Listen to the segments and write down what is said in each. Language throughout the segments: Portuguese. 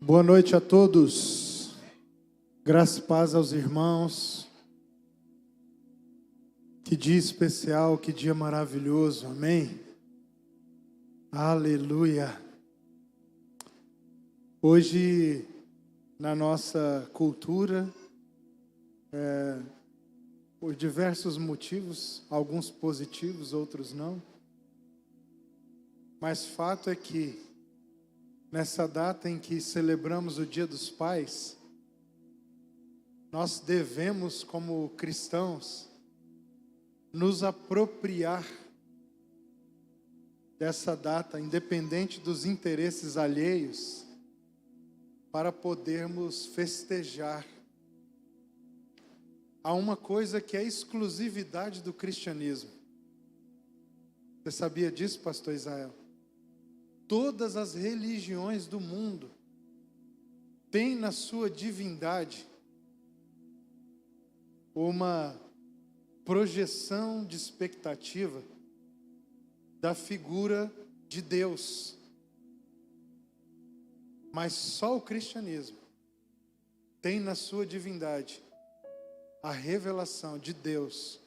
Boa noite a todos, graça e paz aos irmãos. Que dia especial, que dia maravilhoso, amém? Aleluia! Hoje, na nossa cultura, por diversos motivos, alguns positivos, outros não, mas fato é que, nessa data em que celebramos o Dia dos Pais, nós devemos, como cristãos, nos apropriar dessa data, independente dos interesses alheios, para podermos festejar. Há uma coisa que é exclusividade do cristianismo. Você sabia disso, pastor Israel? Todas as religiões do mundo têm na sua divindade uma projeção de expectativa da figura de Deus. Mas só o cristianismo tem na sua divindade a revelação de Deus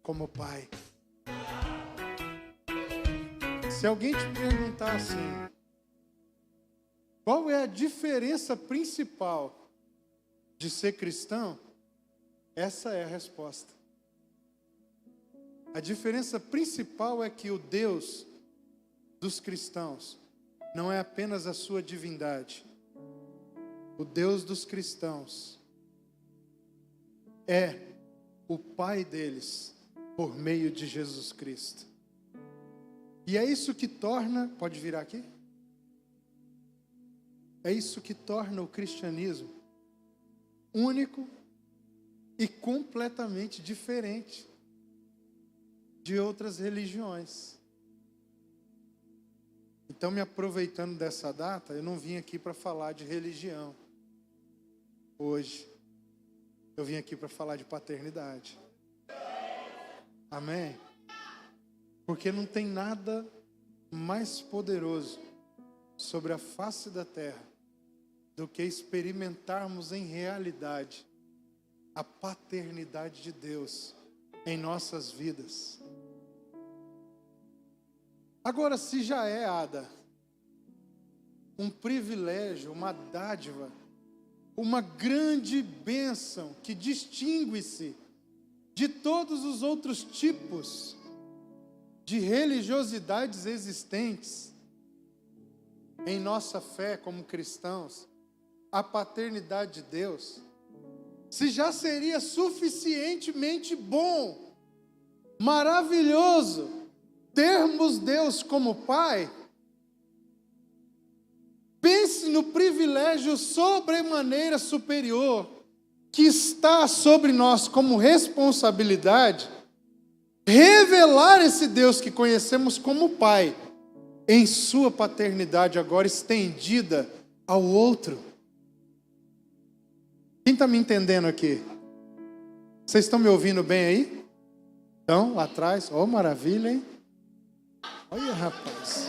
como Pai. Se alguém te perguntar assim, qual é a diferença principal de ser cristão? Essa é a resposta. A diferença principal é que o Deus dos cristãos não é apenas a sua divindade. O Deus dos cristãos é o Pai deles por meio de Jesus Cristo. E é isso que torna, pode virar aqui? É isso que torna o cristianismo único e completamente diferente de outras religiões. Então, me aproveitando dessa data, eu não vim aqui para falar de religião. Hoje, eu vim aqui para falar de paternidade. Amém? Porque não tem nada mais poderoso sobre a face da terra do que experimentarmos em realidade a paternidade de Deus em nossas vidas. Agora, se já é, Ada, um privilégio, uma dádiva, uma grande bênção que distingue-se de todos os outros tipos de religiosidades existentes em nossa fé como cristãos, a paternidade de Deus, se já seria suficientemente bom, maravilhoso, termos Deus como Pai, pense no privilégio sobremaneira superior que está sobre nós como responsabilidade, revelar esse Deus que conhecemos como Pai, em sua paternidade agora estendida ao outro. Quem está me entendendo aqui? Vocês estão me ouvindo bem aí? Então, lá atrás, oh, maravilha, hein? Olha, rapaz.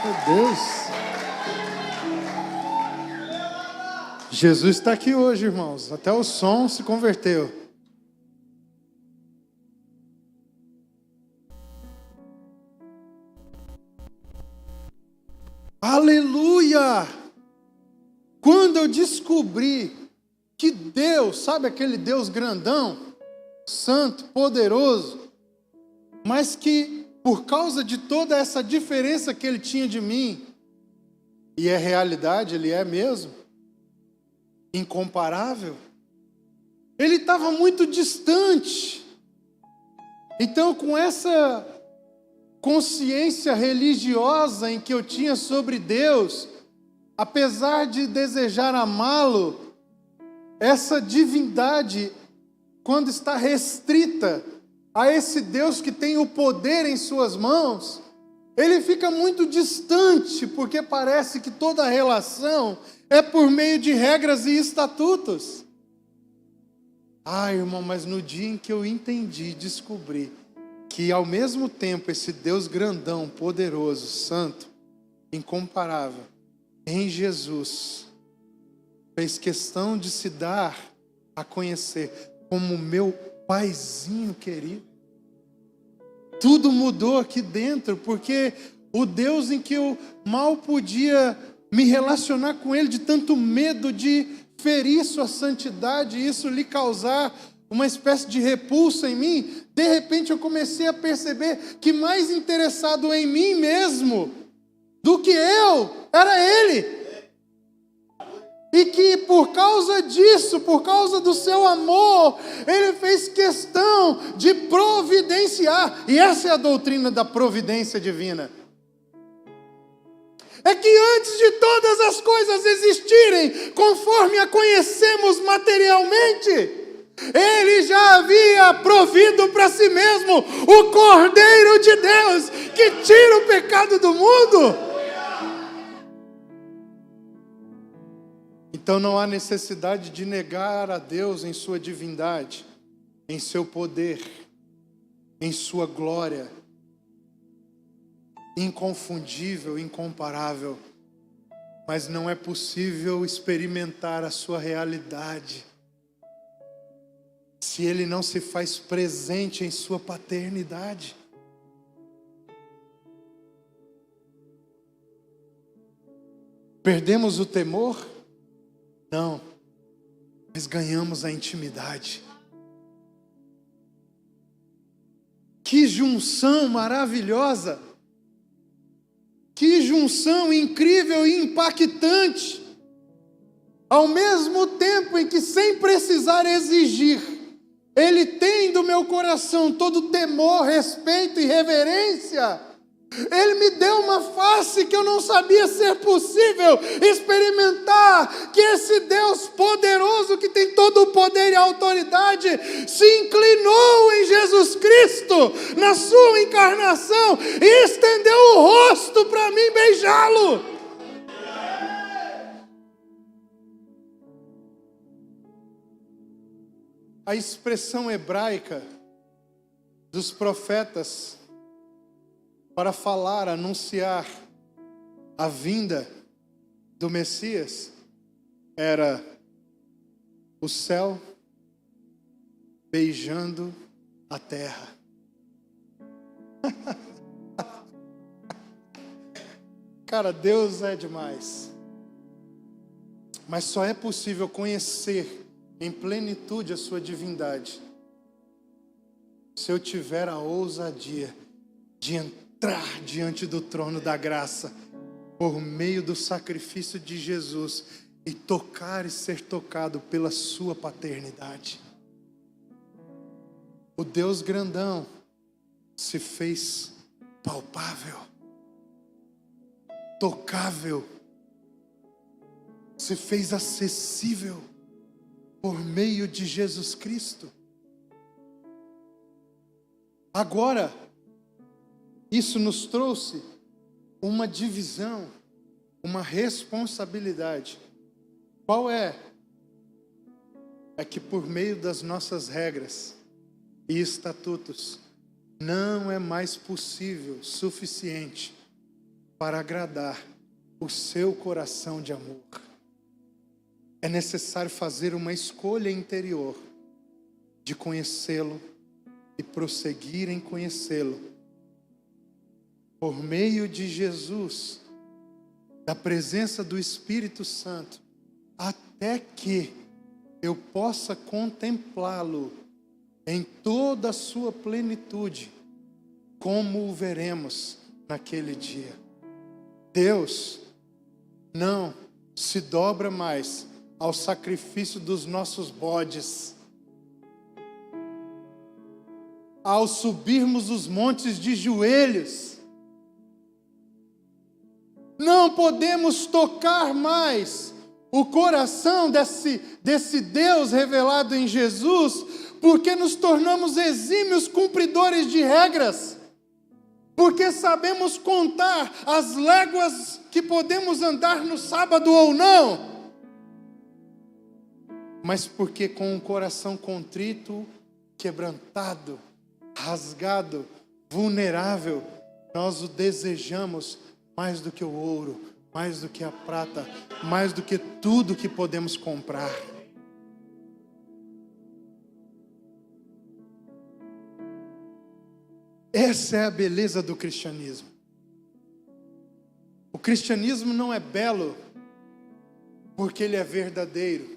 Meu Deus. Jesus está aqui hoje, irmãos. Até o som se converteu. Aleluia! Quando eu descobri que Deus, sabe aquele Deus grandão, santo, poderoso, mas que por causa de toda essa diferença que Ele tinha de mim, e é realidade, Ele é mesmo, incomparável, Ele estava muito distante. Então, com essa consciência religiosa em que eu tinha sobre Deus, apesar de desejar amá-lo, essa divindade, quando está restrita a esse Deus que tem o poder em suas mãos, ele fica muito distante, porque parece que toda a relação é por meio de regras e estatutos. Ah, irmão, mas no dia em que eu entendi, descobri que ao mesmo tempo esse Deus grandão, poderoso, santo, incomparável, em Jesus, fez questão de se dar a conhecer como meu paizinho querido. Tudo mudou aqui dentro, porque o Deus em que eu mal podia me relacionar com Ele, de tanto medo de ferir sua santidade, isso lhe causar uma espécie de repulsa em mim, de repente eu comecei a perceber que mais interessado em mim mesmo do que eu, era Ele. E que por causa disso, por causa do seu amor, Ele fez questão de providenciar. E essa é a doutrina da providência divina. É que antes de todas as coisas existirem, conforme a conhecemos materialmente, Ele já havia provido para si mesmo o Cordeiro de Deus, que tira o pecado do mundo. Então não há necessidade de negar a Deus em sua divindade, em seu poder, em sua glória, inconfundível, incomparável. Mas não é possível experimentar a sua realidade se Ele não se faz presente em sua paternidade. Perdemos o temor? Não, mas ganhamos a intimidade. Que junção maravilhosa! Que junção incrível e impactante! Ao mesmo tempo em que, sem precisar exigir, Ele tem do meu coração todo temor, respeito e reverência. Ele me deu uma face que eu não sabia ser possível experimentar, que esse Deus poderoso, que tem todo o poder e a autoridade, se inclinou em Jesus Cristo, na sua encarnação, e estendeu o rosto para mim beijá-lo. A expressão hebraica dos profetas para falar, anunciar a vinda do Messias era o céu beijando a terra. Cara, Deus é demais. Mas só é possível conhecer em plenitude a sua divindade se eu tiver a ousadia de entrar diante do trono da graça por meio do sacrifício de Jesus e tocar e ser tocado pela sua paternidade. O Deus grandão se fez palpável, tocável, se fez acessível por meio de Jesus Cristo. Agora, isso nos trouxe uma divisão, uma responsabilidade. Qual é? É que por meio das nossas regras e estatutos, não é mais possível, suficiente para agradar o seu coração de amor. É necessário fazer uma escolha interior de conhecê-lo e prosseguir em conhecê-lo. Por meio de Jesus, da presença do Espírito Santo, até que eu possa contemplá-lo em toda a sua plenitude, como o veremos naquele dia. Deus não se dobra mais ao sacrifício dos nossos bodes, ao subirmos os montes de joelhos. Não podemos tocar mais o coração desse Deus revelado em Jesus, porque nos tornamos exímios cumpridores de regras, porque sabemos contar as léguas que podemos andar no sábado ou não, mas porque com o coração contrito, quebrantado, rasgado, vulnerável, nós o desejamos mais do que o ouro, mais do que a prata, mais do que tudo que podemos comprar. Essa é a beleza do cristianismo. O cristianismo não é belo porque ele é verdadeiro.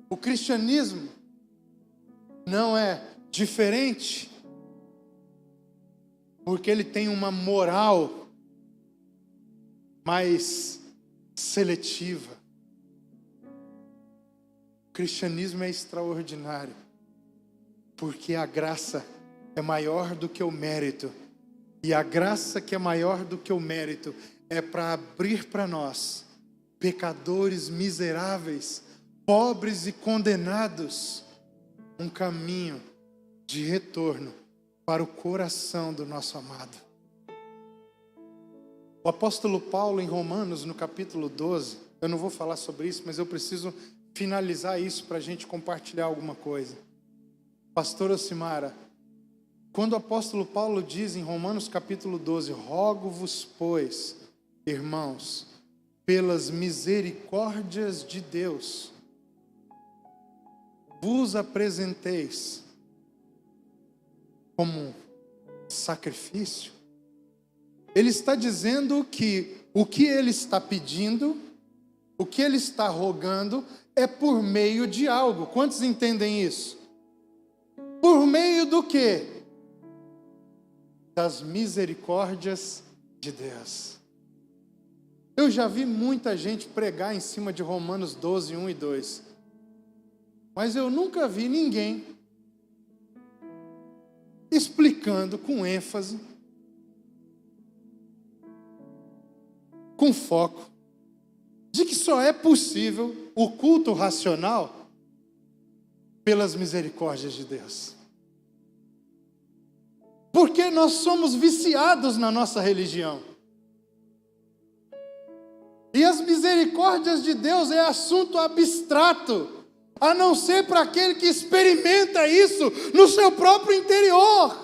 O cristianismo não é diferente porque ele tem uma moral mais seletiva. O cristianismo é extraordinário porque a graça é maior do que o mérito. E a graça que é maior do que o mérito é para abrir para nós, pecadores miseráveis, pobres e condenados, um caminho de retorno para o coração do nosso amado. O apóstolo Paulo, em Romanos, no capítulo 12, eu não vou falar sobre isso, mas eu preciso finalizar isso para a gente compartilhar alguma coisa. Pastora Simara, quando o apóstolo Paulo diz em Romanos capítulo 12, rogo-vos, pois, irmãos, pelas misericórdias de Deus, vos apresenteis como sacrifício. Ele está dizendo que o que ele está pedindo, o que ele está rogando, é por meio de algo. Quantos entendem isso? Por meio do quê? Das misericórdias de Deus. Eu já vi muita gente pregar em cima de Romanos 12, 1 e 2. Mas eu nunca vi ninguém explicando com ênfase, com foco, de que só é possível o culto racional pelas misericórdias de Deus. Porque nós somos viciados na nossa religião. E as misericórdias de Deus é assunto abstrato, a não ser para aquele que experimenta isso no seu próprio interior.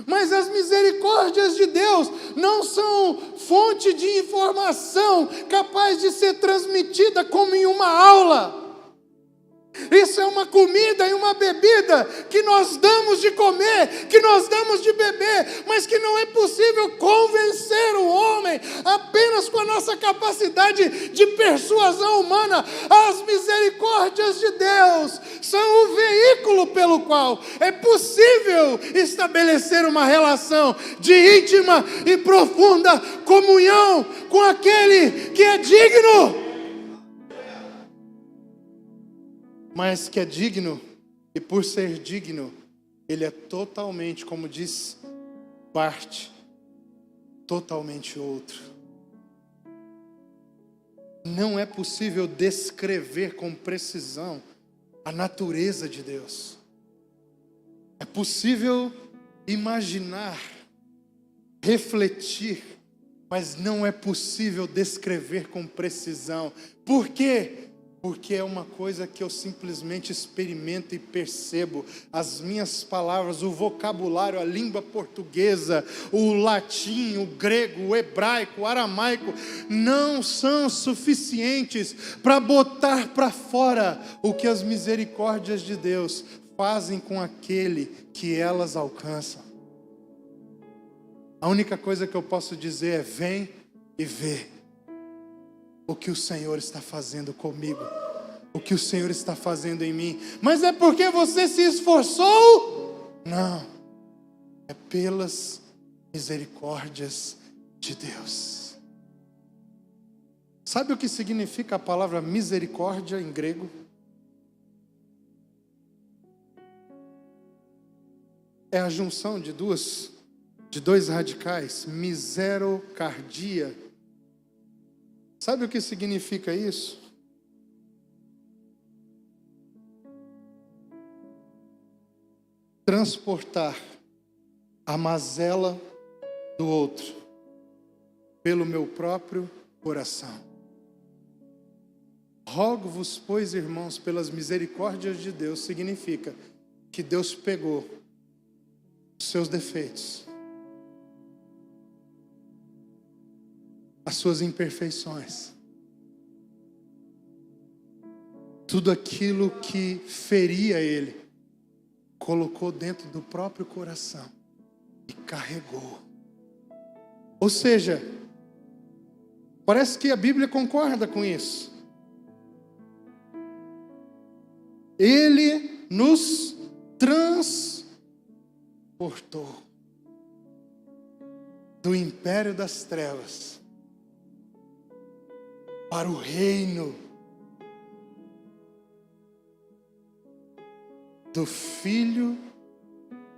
Mas as misericórdias de Deus não são fonte de informação capaz de ser transmitida como em uma aula. Isso é uma comida e uma bebida que nós damos de comer, que nós damos de beber, mas que não é possível convencer o homem apenas com a nossa capacidade de persuasão humana. As misericórdias de Deus são o veículo pelo qual é possível estabelecer uma relação de íntima e profunda comunhão com aquele que é digno. Mas que é digno, e por ser digno, ele é totalmente, como diz Bart, totalmente outro. Não é possível descrever com precisão a natureza de Deus. É possível imaginar, refletir, mas não é possível descrever com precisão. Por quê? Porque é uma coisa que eu simplesmente experimento e percebo. As minhas palavras, o vocabulário, a língua portuguesa, o latim, o grego, o hebraico, o aramaico, não são suficientes para botar para fora o que as misericórdias de Deus fazem com aquele que elas alcançam. A única coisa que eu posso dizer é: vem e vê o que o Senhor está fazendo comigo, o que o Senhor está fazendo em mim. Mas é porque você se esforçou? Não, é pelas misericórdias de Deus. Sabe o que significa a palavra misericórdia em grego? É a junção de dois radicais, miserocardia. Sabe o que significa isso? Transportar a mazela do outro pelo meu próprio coração. Rogo-vos, pois, irmãos, pelas misericórdias de Deus, significa que Deus pegou os seus defeitos, as suas imperfeições. Tudo aquilo que feria ele, colocou dentro do próprio coração e carregou. Ou seja, parece que a Bíblia concorda com isso. Ele nos transportou do império das trevas para o reino do Filho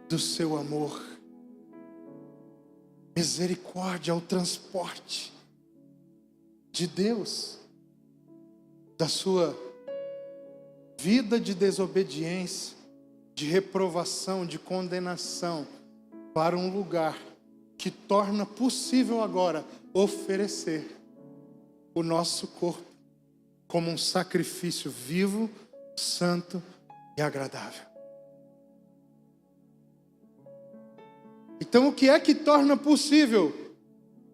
do seu amor. Misericórdia é o transporte de Deus da sua vida de desobediência, de reprovação, de condenação, para um lugar que torna possível agora oferecer o nosso corpo como um sacrifício vivo, santo e agradável. Então, o que é que torna possível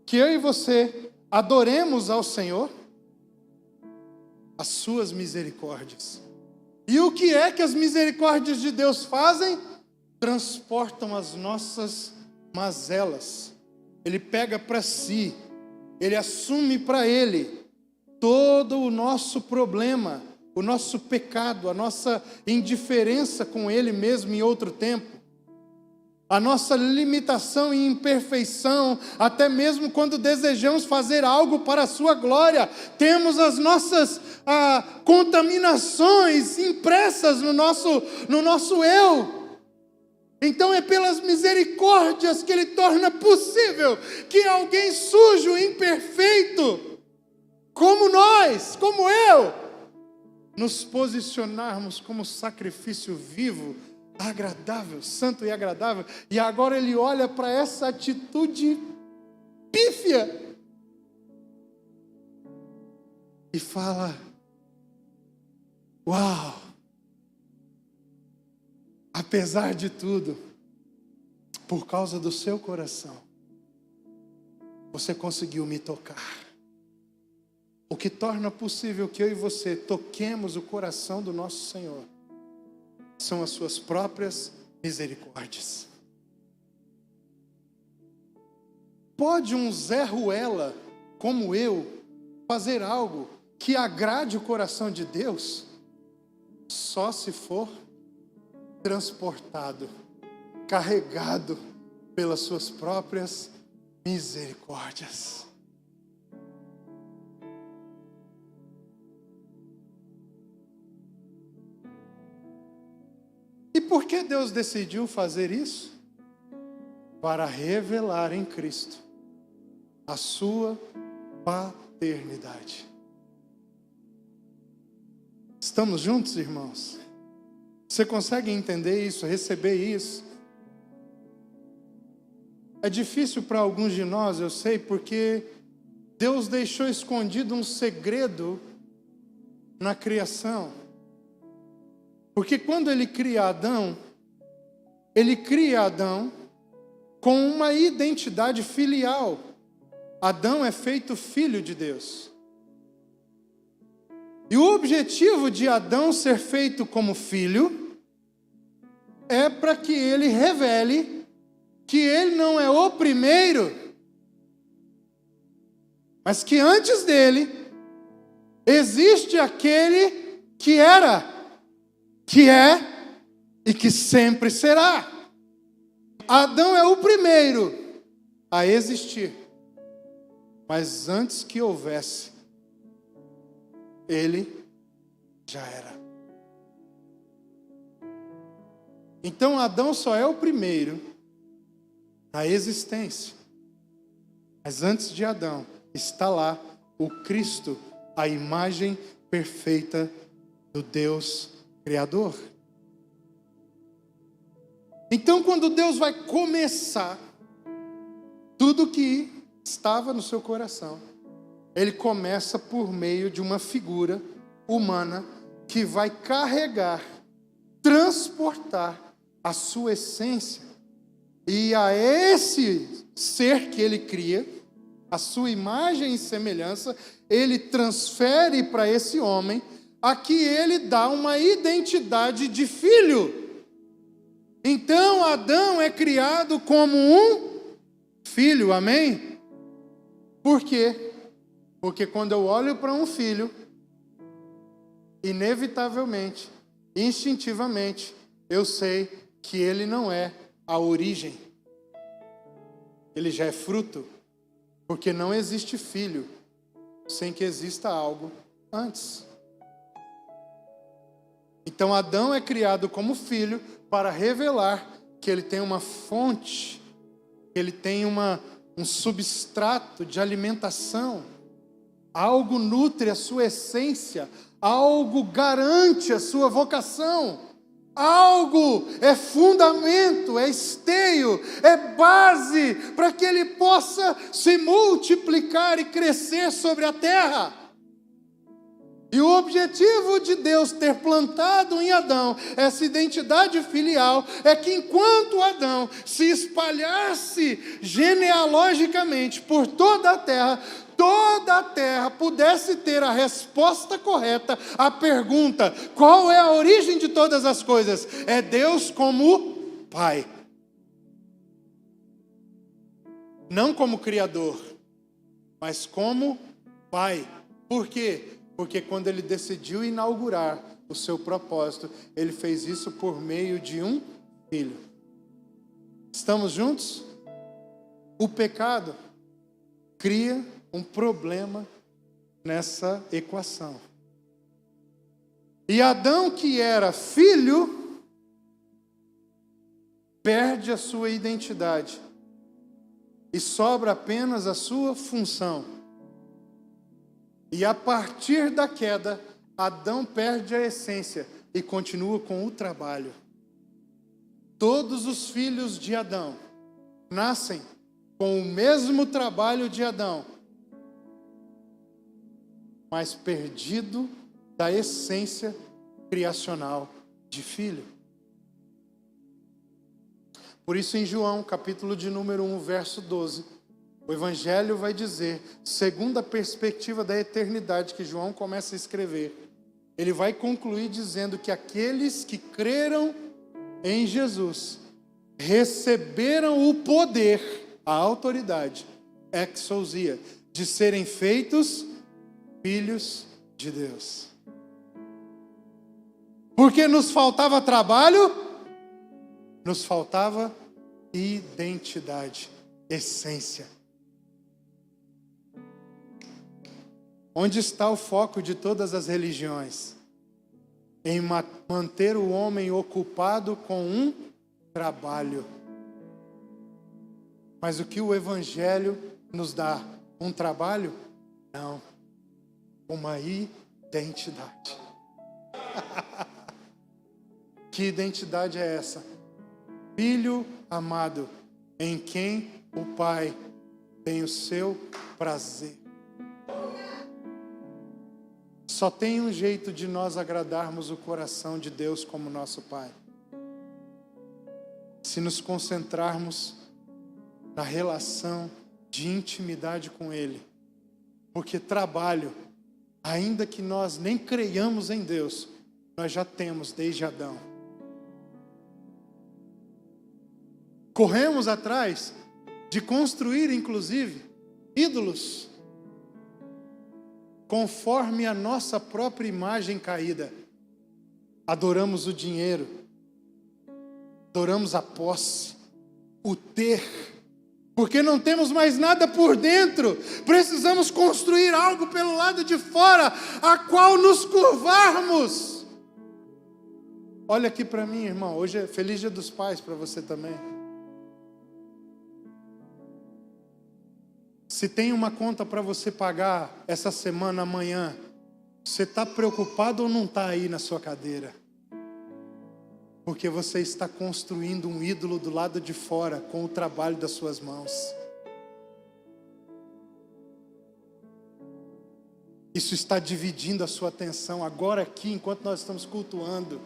que eu e você adoremos ao Senhor? As suas misericórdias. E o que é que as misericórdias de Deus fazem? Transportam as nossas mazelas. Ele pega para si, ele assume para ele todo o nosso problema, o nosso pecado, a nossa indiferença com ele mesmo em outro tempo, a nossa limitação e imperfeição, até mesmo quando desejamos fazer algo para a sua glória, temos as nossas contaminações impressas no nosso eu. Então é pelas misericórdias que Ele torna possível que alguém sujo, imperfeito, como nós, como eu, nos posicionarmos como sacrifício vivo, agradável, santo e agradável. E agora Ele olha para essa atitude pífia e fala: uau, apesar de tudo, por causa do seu coração, você conseguiu me tocar. O que torna possível que eu e você toquemos o coração do nosso Senhor são as suas próprias misericórdias. Pode um Zé Ruela, como eu, fazer algo que agrade o coração de Deus? Só se for transportado, carregado pelas suas próprias misericórdias. E por que Deus decidiu fazer isso? Para revelar em Cristo a sua paternidade. Estamos juntos, irmãos? Você consegue entender isso, receber isso? É difícil para alguns de nós, eu sei, porque Deus deixou escondido um segredo na criação. Porque quando Ele cria Adão com uma identidade filial. Adão é feito filho de Deus. E o objetivo de Adão ser feito como filho é para que ele revele que ele não é o primeiro, mas que antes dele existe aquele que era, que é e que sempre será. Adão é o primeiro a existir, mas antes que houvesse, ele já era. Então Adão só é o primeiro na existência, mas antes de Adão está lá o Cristo, a imagem perfeita do Deus Criador. Então, quando Deus vai começar tudo que estava no seu coração, Ele começa por meio de uma figura humana que vai carregar, transportar a sua essência. E a esse ser que Ele cria, a sua imagem e semelhança, ele transfere para esse homem, a que ele dá uma identidade de filho. Então Adão é criado como um filho, amém? Por quê? Porque quando eu olho para um filho, inevitavelmente, instintivamente, eu sei que ele não é a origem. Ele já é fruto, porque não existe filho sem que exista algo antes. Então Adão é criado como filho para revelar que ele tem uma fonte, que ele tem um substrato de alimentação. Algo nutre a sua essência, algo garante a sua vocação, algo é fundamento, é esteio, é base para que ele possa se multiplicar e crescer sobre a terra. E o objetivo de Deus ter plantado em Adão essa identidade filial é que enquanto Adão se espalhasse genealogicamente por toda a terra pudesse ter a resposta correta à pergunta: qual é a origem de todas as coisas? É Deus como Pai. Não como Criador, mas como Pai. Por quê? Porque quando ele decidiu inaugurar o seu propósito, ele fez isso por meio de um filho. Estamos juntos? O pecado cria um problema nessa equação. E Adão, que era filho, perde a sua identidade e sobra apenas a sua função. E a partir da queda, Adão perde a essência e continua com o trabalho. Todos os filhos de Adão nascem com o mesmo trabalho de Adão, mas perdido da essência criacional de filho. Por isso em João, capítulo de número 1, verso 12, o Evangelho vai dizer, segundo a perspectiva da eternidade que João começa a escrever, ele vai concluir dizendo que aqueles que creram em Jesus receberam o poder, a autoridade, exousia, de serem feitos filhos de Deus. Porque nos faltava trabalho, nos faltava identidade, essência. Onde está o foco de todas as religiões? Em manter o homem ocupado com um trabalho. Mas o que o Evangelho nos dá? Um trabalho? Não. Uma identidade. Que identidade é essa? Filho amado, em quem o Pai tem o seu prazer. Só tem um jeito de nós agradarmos o coração de Deus como nosso Pai. Se nos concentrarmos na relação de intimidade com Ele. Porque trabalho, ainda que nós nem creiamos em Deus, nós já temos desde Adão. Corremos atrás de construir, inclusive, ídolos conforme a nossa própria imagem caída. Adoramos o dinheiro, adoramos a posse, o ter, porque não temos mais nada por dentro, precisamos construir algo pelo lado de fora, a qual nos curvarmos. Olha aqui para mim, irmão, hoje é Feliz Dia dos Pais para você também. Se tem uma conta para você pagar essa semana, amanhã, você está preocupado ou não está aí na sua cadeira? Porque você está construindo um ídolo do lado de fora com o trabalho das suas mãos. Isso está dividindo a sua atenção agora aqui, enquanto nós estamos cultuando.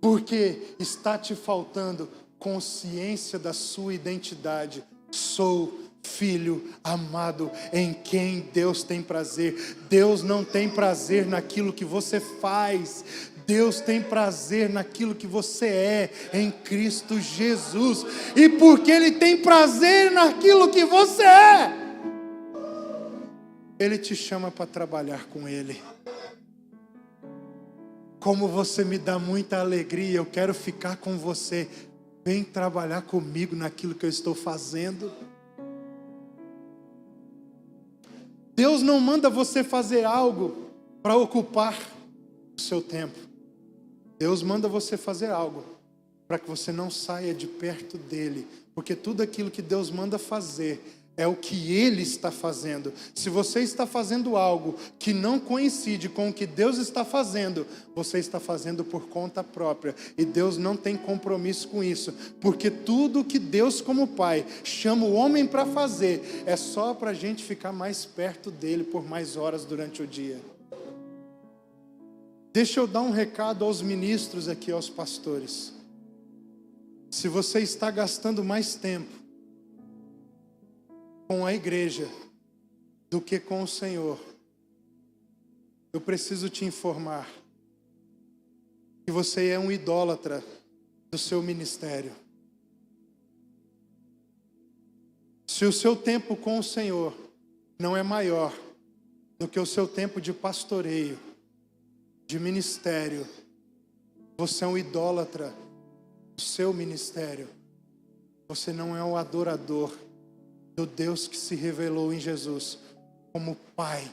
Porque está te faltando consciência da sua identidade. Sou filho amado, em quem Deus tem prazer. Deus não tem prazer naquilo que você faz. Deus tem prazer naquilo que você é em Cristo Jesus. E porque Ele tem prazer naquilo que você é, Ele te chama para trabalhar com Ele. Como você me dá muita alegria, eu quero ficar com você. Vem trabalhar comigo naquilo que eu estou fazendo. Deus não manda você fazer algo para ocupar o seu tempo. Deus manda você fazer algo para que você não saia de perto dEle. Porque tudo aquilo que Deus manda fazer é o que Ele está fazendo. Se você está fazendo algo que não coincide com o que Deus está fazendo, você está fazendo por conta própria. E Deus não tem compromisso com isso. Porque tudo que Deus, como Pai, chama o homem para fazer, é só para a gente ficar mais perto dEle por mais horas durante o dia. Deixa eu dar um recado aos ministros aqui, aos pastores. Se você está gastando mais tempo com a igreja do que com o Senhor, eu preciso te informar que você é um idólatra do seu ministério. Se o seu tempo com o Senhor não é maior do que o seu tempo de pastoreio, de ministério, você é um idólatra do seu ministério. Você não é um adorador do Deus que se revelou em Jesus como Pai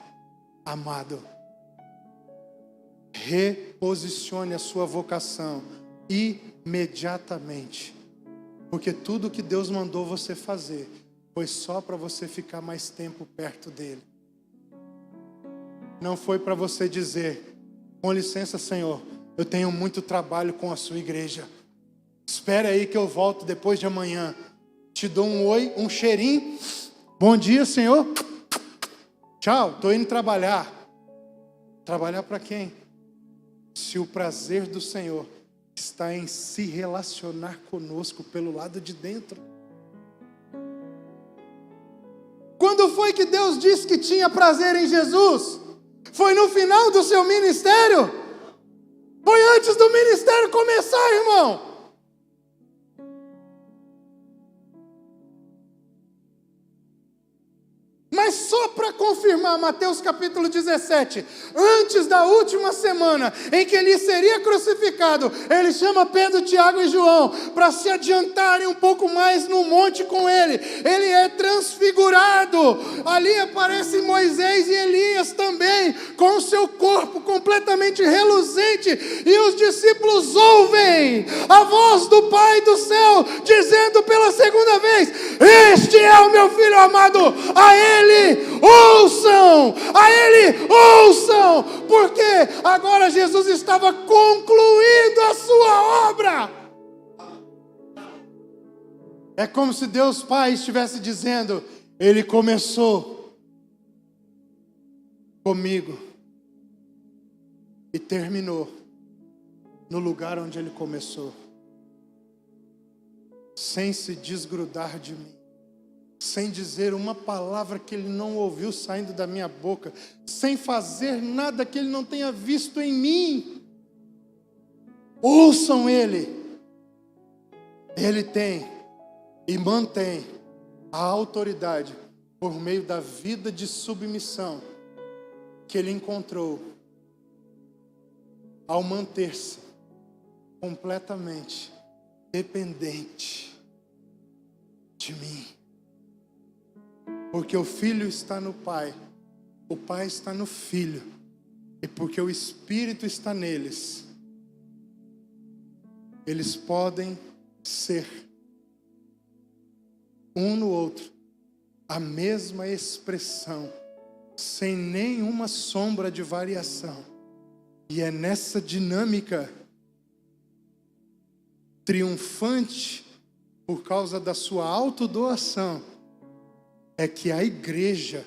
amado. Reposicione a sua vocação imediatamente, porque tudo que Deus mandou você fazer foi só para você ficar mais tempo perto dEle. Não foi para você dizer: com licença, Senhor, eu tenho muito trabalho com a sua igreja. Espera aí que eu volto depois de amanhã. Te dou um oi, um cheirinho. Bom dia, Senhor. Tchau, estou indo trabalhar. Trabalhar para quem? Se o prazer do Senhor está em se relacionar conosco pelo lado de dentro. Quando foi que Deus disse que tinha prazer em Jesus? Foi no final do seu ministério? Foi antes do ministério começar, irmão. Mas só para confirmar, Mateus capítulo 17, antes da última semana em que ele seria crucificado, ele chama Pedro, Tiago e João para se adiantarem um pouco mais no monte com ele. Ele é transfigurado. Ali aparecem Moisés e Elias também, com o seu corpo completamente reluzente, e os discípulos ouvem a voz do Pai do céu, dizendo pela segunda vez: este é o meu filho amado, a ele ouçam, a Ele ouçam, porque agora Jesus estava concluindo a sua obra. É como se Deus Pai estivesse dizendo: Ele começou comigo e terminou no lugar onde Ele começou, sem se desgrudar de mim, sem dizer uma palavra que Ele não ouviu saindo da minha boca, sem fazer nada que Ele não tenha visto em mim. Ouçam Ele. Ele tem e mantém a autoridade por meio da vida de submissão que Ele encontrou ao manter-se completamente dependente de mim. Porque o Filho está no Pai, o Pai está no Filho, e porque o Espírito está neles, eles podem ser um no outro a mesma expressão, sem nenhuma sombra de variação. E é nessa dinâmica triunfante, por causa da sua autodoação, é que a igreja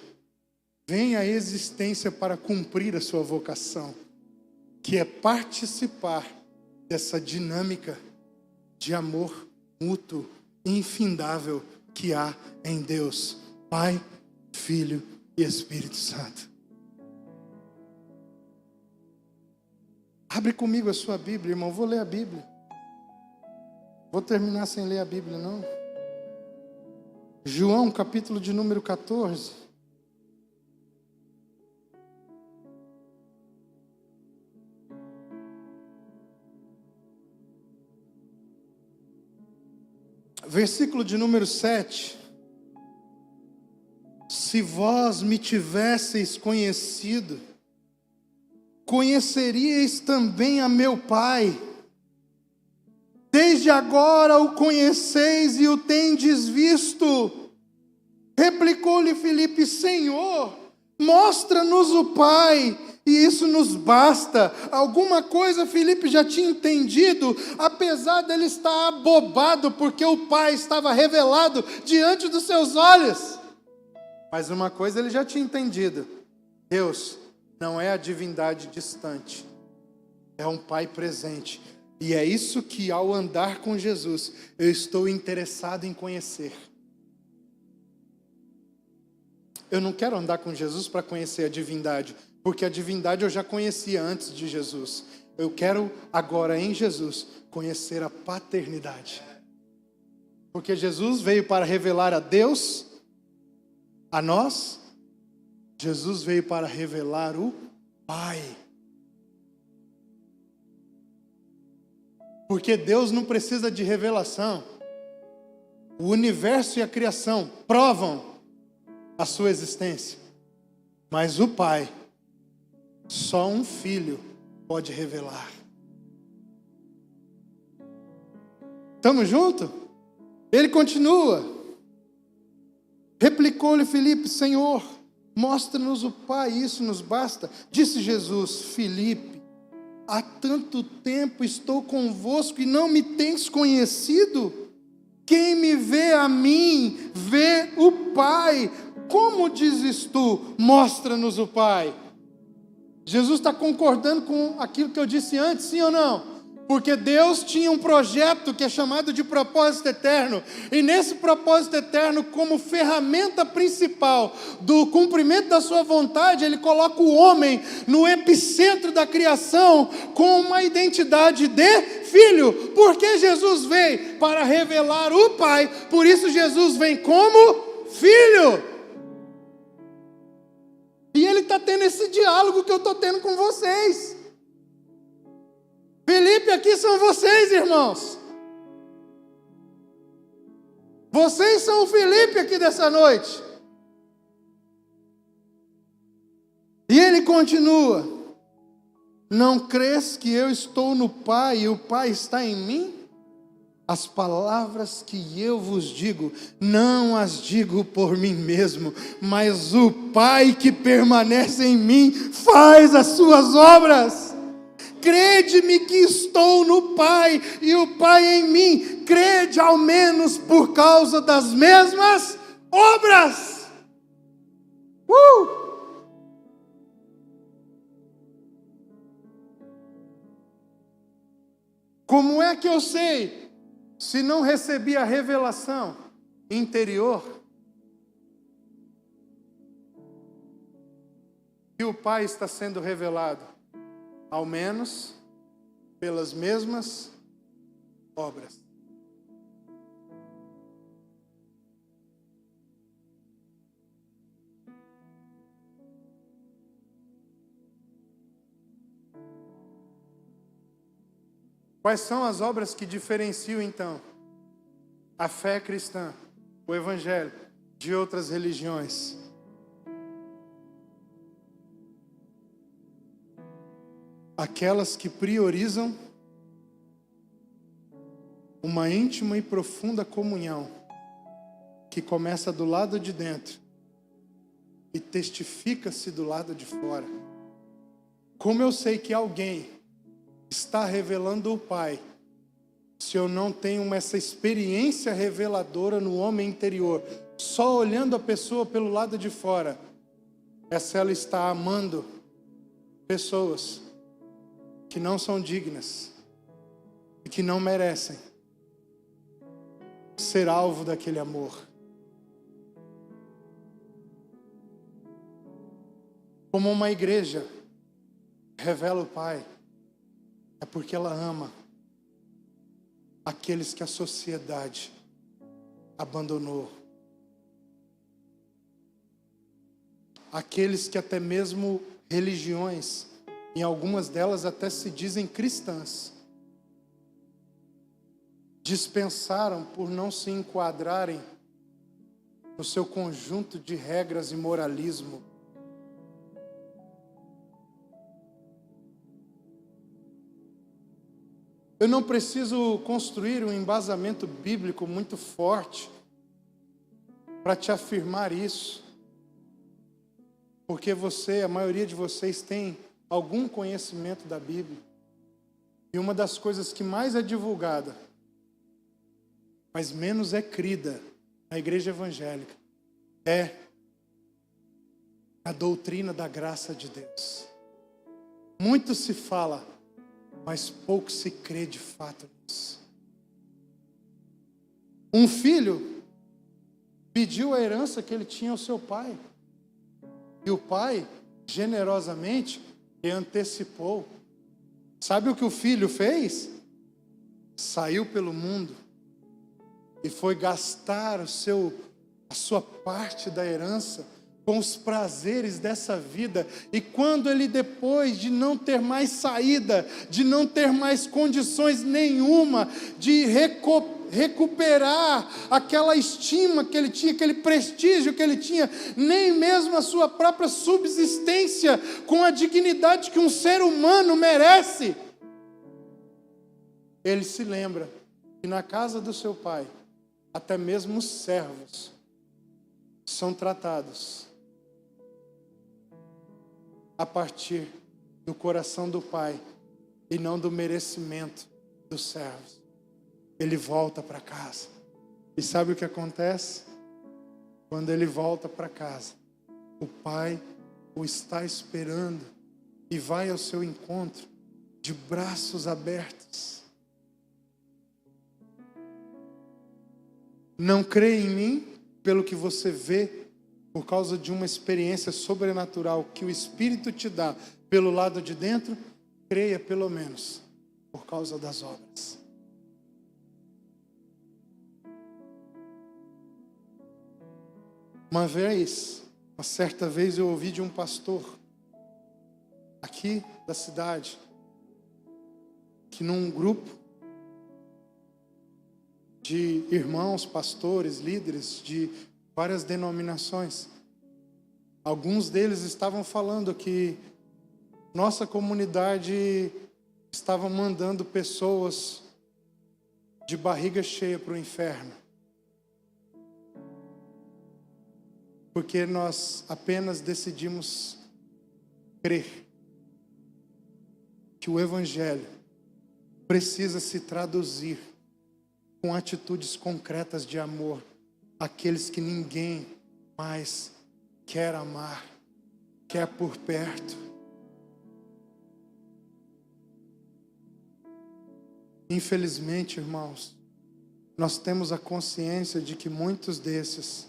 vem à existência para cumprir a sua vocação, que é participar dessa dinâmica de amor mútuo, infindável, que há em Deus. Pai, Filho e Espírito Santo. Abre comigo a sua Bíblia, irmão. Vou ler a Bíblia. Vou terminar sem ler a Bíblia, não. João, capítulo de número 14. Versículo de número 7. Se vós me tivesseis conhecido, conheceríeis também a meu Pai. Desde agora o conheceis e o tendes visto. Replicou-lhe Filipe: Senhor, mostra-nos o Pai, e isso nos basta. Alguma coisa Filipe já tinha entendido, apesar dele estar abobado, porque o Pai estava revelado diante dos seus olhos. Mas uma coisa ele já tinha entendido: Deus não é a divindade distante, é um Pai presente. E é isso que, ao andar com Jesus, eu estou interessado em conhecer. Eu não quero andar com Jesus para conhecer a divindade, porque a divindade eu já conhecia antes de Jesus. Eu quero agora, em Jesus, conhecer a paternidade. Porque Jesus veio para revelar a Deus, a nós. Jesus veio para revelar o Pai. Porque Deus não precisa de revelação. O universo e a criação provam a sua existência. Mas o Pai, só um filho pode revelar. Estamos juntos? Ele continua. Replicou-lhe Filipe: Senhor, mostra-nos o Pai, isso nos basta. Disse Jesus: Filipe, há tanto tempo estou convosco e não me tens conhecido? Quem me vê a mim, vê o Pai. Como dizes tu, mostra-nos o Pai? Jesus está concordando com aquilo que eu disse antes, sim ou não? Porque Deus tinha um projeto que é chamado de propósito eterno. E nesse propósito eterno, como ferramenta principal do cumprimento da sua vontade, Ele coloca o homem no epicentro da criação com uma identidade de filho. Porque Jesus veio para revelar o Pai, por isso Jesus vem como filho. E Ele está tendo esse diálogo que eu estou tendo com vocês. Filipe, aqui são vocês, irmãos. Vocês são o Filipe aqui dessa noite. E ele continua: não crês que eu estou no Pai e o Pai está em mim? As palavras que eu vos digo, não as digo por mim mesmo, mas o Pai que permanece em mim faz as suas obras. Crede-me que estou no Pai e o Pai em mim. Crede ao menos por causa das mesmas obras. Como é que eu sei, se não recebi a revelação interior, que o Pai está sendo revelado? Ao menos pelas mesmas obras. Quais são as obras que diferenciam, então, a fé cristã, o Evangelho, de outras religiões? Aquelas que priorizam uma íntima e profunda comunhão, que começa do lado de dentro e testifica-se do lado de fora. Como eu sei que alguém está revelando o Pai, se eu não tenho essa experiência reveladora no homem interior, só olhando a pessoa pelo lado de fora, ela está amando pessoas que não são dignas e que não merecem ser alvo daquele amor. Como uma igreja revela o Pai, é porque ela ama aqueles que a sociedade abandonou. Aqueles que até mesmo religiões, em algumas delas até se dizem cristãs, dispensaram por não se enquadrarem no seu conjunto de regras e moralismo. Eu não preciso construir um embasamento bíblico muito forte para te afirmar isso, porque a maioria de vocês tem algum conhecimento da Bíblia. E uma das coisas que mais é divulgada, mas menos é crida na igreja evangélica, é a doutrina da graça de Deus. Muito se fala, mas pouco se crê de fato nisso. Um filho pediu a herança que ele tinha ao seu pai. E o pai, generosamente, lhe antecipou. Sabe o que o filho fez? Saiu pelo mundo e foi gastar a sua parte da herança com os prazeres dessa vida. E quando ele, depois de não ter mais saída, de não ter mais condições nenhuma de recuperar aquela estima que ele tinha, aquele prestígio que ele tinha, nem mesmo a sua própria subsistência com a dignidade que um ser humano merece, ele se lembra que na casa do seu pai, até mesmo os servos são tratados a partir do coração do pai e não do merecimento dos servos. Ele volta para casa. E sabe o que acontece? Quando ele volta para casa, o pai o está esperando e vai ao seu encontro de braços abertos. Não crê em mim pelo que você vê, por causa de uma experiência sobrenatural que o Espírito te dá pelo lado de dentro? Creia pelo menos por causa das obras. Uma certa vez eu ouvi de um pastor aqui da cidade, que num grupo de irmãos, pastores, líderes de várias denominações, alguns deles estavam falando que nossa comunidade estava mandando pessoas de barriga cheia para o inferno, porque nós apenas decidimos crer que o Evangelho precisa se traduzir com atitudes concretas de amor àqueles que ninguém mais quer amar, quer por perto. Infelizmente, irmãos, nós temos a consciência de que muitos desses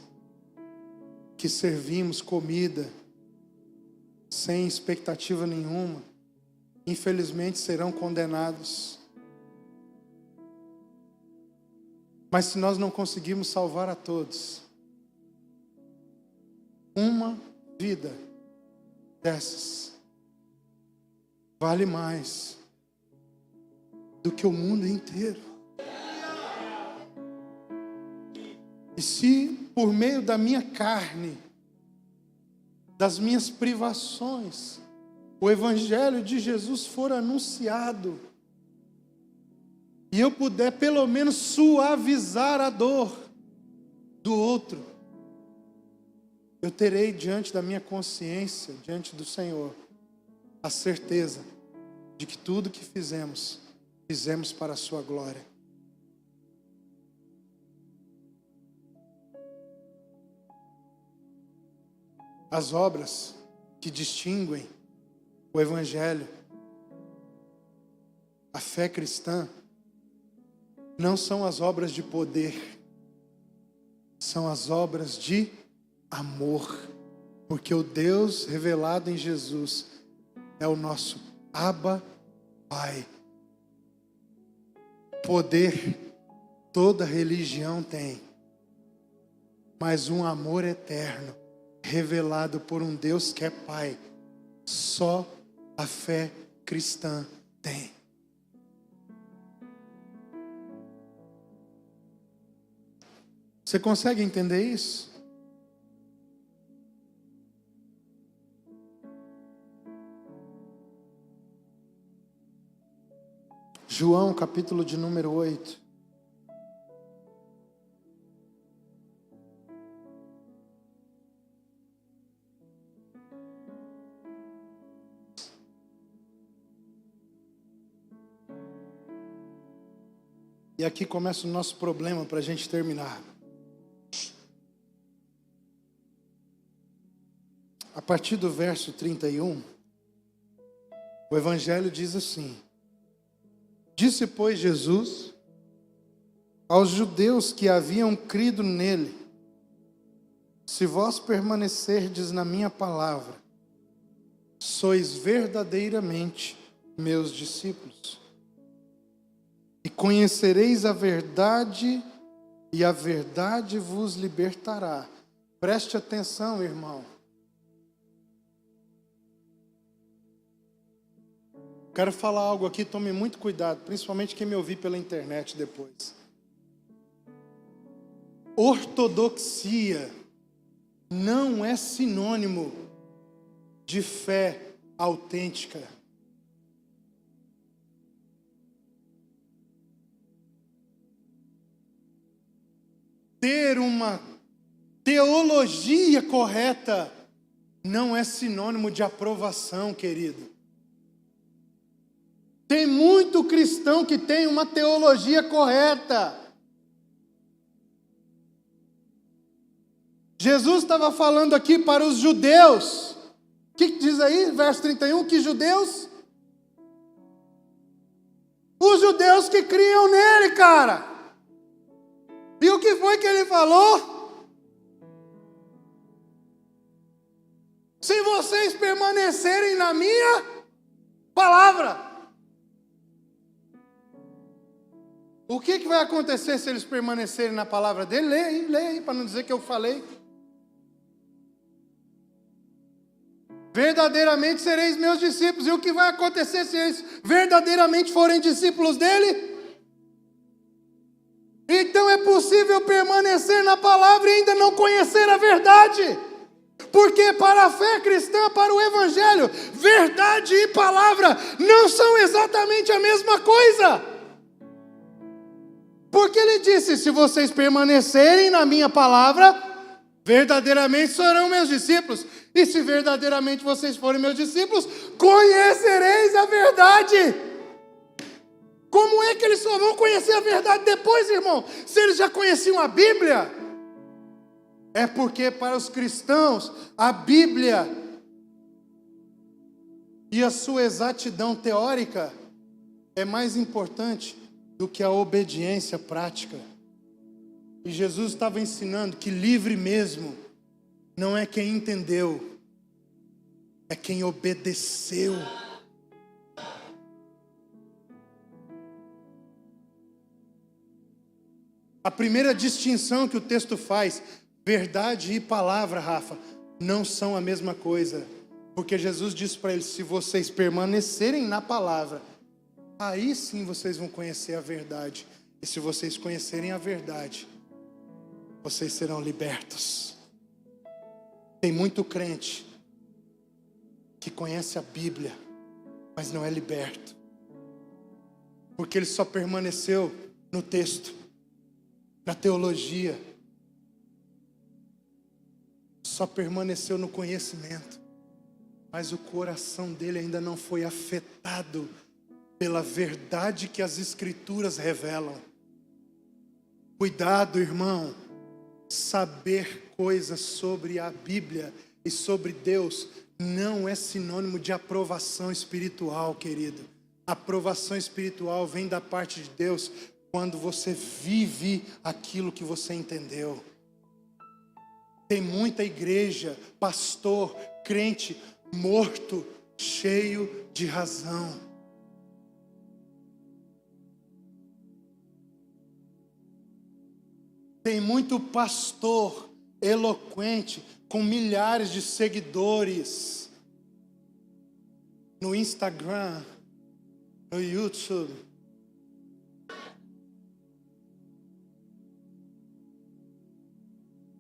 que servimos comida sem expectativa nenhuma, infelizmente serão condenados. Mas se nós não conseguirmos salvar a todos, uma vida dessas vale mais do que o mundo inteiro. E se por meio da minha carne, das minhas privações, o Evangelho de Jesus for anunciado, e eu puder pelo menos suavizar a dor do outro, eu terei diante da minha consciência, diante do Senhor, a certeza de que tudo que fizemos para a sua glória. As obras que distinguem o Evangelho, a fé cristã, não são as obras de poder, são as obras de amor. Porque o Deus revelado em Jesus é o nosso Abba Pai. Poder toda religião tem, mas um amor eterno revelado por um Deus que é Pai, só a fé cristã tem. Você consegue entender isso? João, capítulo de número 8. E aqui começa o nosso problema para a gente terminar. A partir do verso 31, o Evangelho diz assim: Disse, pois, Jesus aos judeus que haviam crido nele: Se vós permanecerdes na minha palavra, sois verdadeiramente meus discípulos. E conhecereis a verdade, e a verdade vos libertará. Preste atenção, irmão. Quero falar algo aqui, tome muito cuidado, principalmente quem me ouvir pela internet depois. Ortodoxia não é sinônimo de fé autêntica. Ter uma teologia correta não é sinônimo de aprovação, querido. Tem muito cristão que tem uma teologia correta. Jesus estava falando aqui para os judeus. O que diz aí, verso 31? Que judeus? Os judeus que criam nele, cara. E o que foi que ele falou? Se vocês permanecerem na minha palavra. O que vai acontecer se eles permanecerem na palavra dele? Lê aí, para não dizer que eu falei. Verdadeiramente sereis meus discípulos. E o que vai acontecer se eles verdadeiramente forem discípulos dele? Então é possível permanecer na palavra e ainda não conhecer a verdade. Porque para a fé cristã, para o Evangelho, verdade e palavra não são exatamente a mesma coisa. Porque ele disse, se vocês permanecerem na minha palavra, verdadeiramente serão meus discípulos. E se verdadeiramente vocês forem meus discípulos, conhecereis a verdade. Como é que eles só vão conhecer a verdade depois, irmão? Se eles já conheciam a Bíblia? É porque para os cristãos, a Bíblia e a sua exatidão teórica é mais importante do que a obediência prática. E Jesus estava ensinando que livre mesmo não é quem entendeu, é quem obedeceu. A primeira distinção que o texto faz, verdade e palavra, Rafa, não são a mesma coisa. Porque Jesus disse para eles, se vocês permanecerem na palavra, aí sim vocês vão conhecer a verdade. E se vocês conhecerem a verdade, vocês serão libertos. Tem muito crente que conhece a Bíblia, mas não é liberto. Porque ele só permaneceu no texto. Na teologia, só permaneceu no conhecimento, mas o coração dele ainda não foi afetado pela verdade que as Escrituras revelam. Cuidado, irmão, saber coisas sobre a Bíblia e sobre Deus não é sinônimo de aprovação espiritual, querido. A aprovação espiritual vem da parte de Deus quando você vive aquilo que você entendeu. Tem muita igreja, pastor, crente morto, cheio de razão. Tem muito pastor eloquente, com milhares de seguidores no Instagram, no YouTube.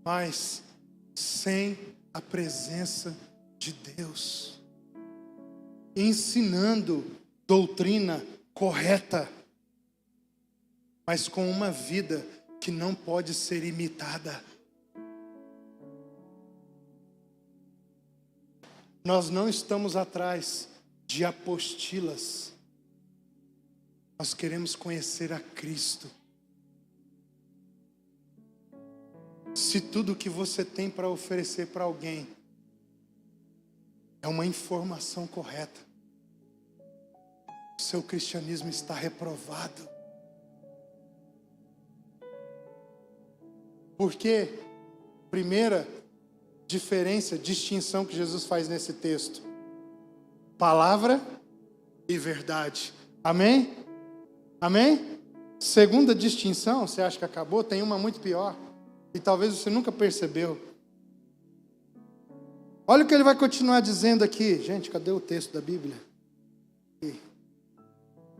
Mas sem a presença de Deus, ensinando doutrina correta, mas com uma vida que não pode ser imitada. Nós não estamos atrás de apostilas. Nós queremos conhecer a Cristo. Se tudo que você tem para oferecer para alguém é uma informação correta, o seu cristianismo está reprovado. Porque, primeira diferença, distinção que Jesus faz nesse texto: palavra e verdade. Amém? Amém? Segunda distinção, você acha que acabou? Tem uma muito pior. E talvez você nunca percebeu. Olha o que ele vai continuar dizendo aqui. Gente, cadê o texto da Bíblia? Aqui.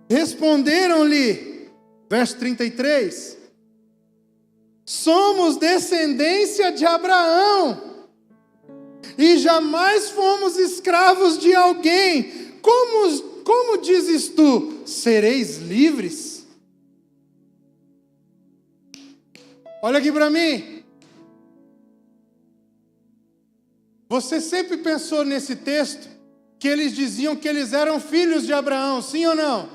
Responderam-lhe, verso 33, somos descendência de Abraão, e jamais fomos escravos de alguém. Como dizes tu, sereis livres? Olha aqui para mim. Você sempre pensou nesse texto que eles diziam que eles eram filhos de Abraão, sim ou não?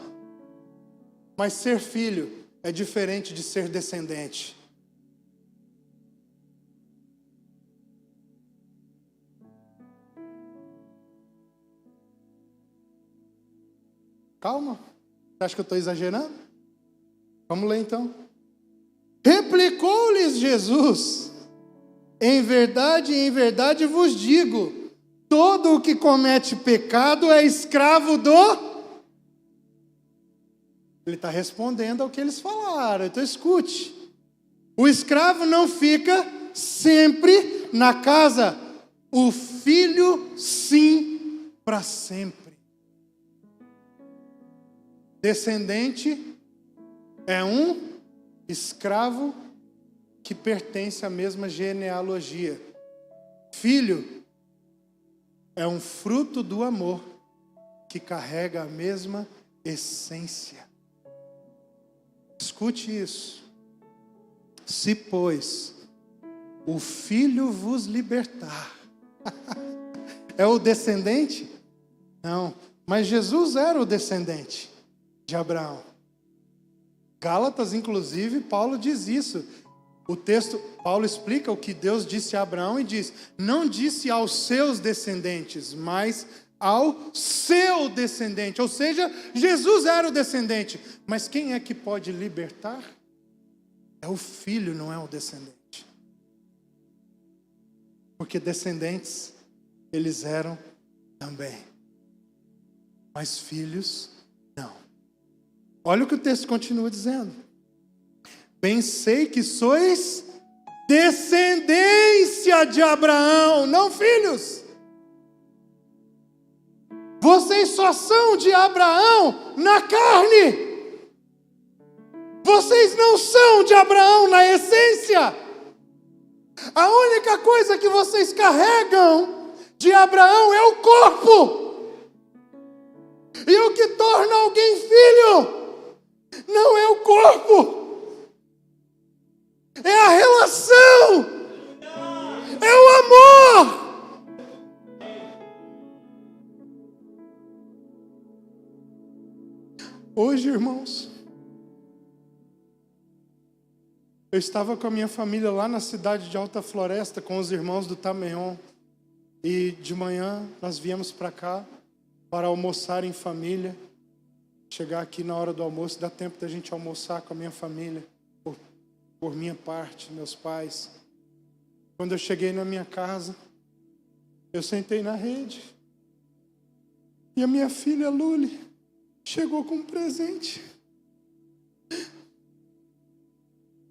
Mas ser filho é diferente de ser descendente. Calma. Você acha que eu estou exagerando? Vamos ler então. Replicou-lhes Jesus: em verdade vos digo, todo o que comete pecado é escravo do... Ele está respondendo ao que eles falaram, então escute. O escravo não fica sempre na casa, o filho sim, para sempre. Descendente é um escravo que pertence à mesma genealogia. Filho é um fruto do amor que carrega a mesma essência. Escute isso. Se, pois, o Filho vos libertar, é o descendente? Não, mas Jesus era o descendente de Abraão. Gálatas, inclusive, Paulo diz isso. O texto, Paulo explica o que Deus disse a Abraão e diz: não disse aos seus descendentes, mas ao seu descendente. Ou seja, Jesus era o descendente. Mas quem é que pode libertar? É o filho, não é o descendente. Porque descendentes, eles eram também. Mas filhos, não. Olha o que o texto continua dizendo. Bem sei que sois descendência de Abraão, não filhos. Vocês só são de Abraão na carne. Vocês não são de Abraão na essência. A única coisa que vocês carregam de Abraão é o corpo. E o que torna alguém filho não é o corpo, é a relação, é o amor. Hoje, irmãos, eu estava com a minha família lá na cidade de Alta Floresta, com os irmãos do Tameon, e de manhã nós viemos para cá para almoçar em família. Chegar aqui na hora do almoço, dá tempo da gente almoçar com a minha família, por minha parte, meus pais. Quando eu cheguei na minha casa, eu sentei na rede. E a minha filha Luli chegou com um presente.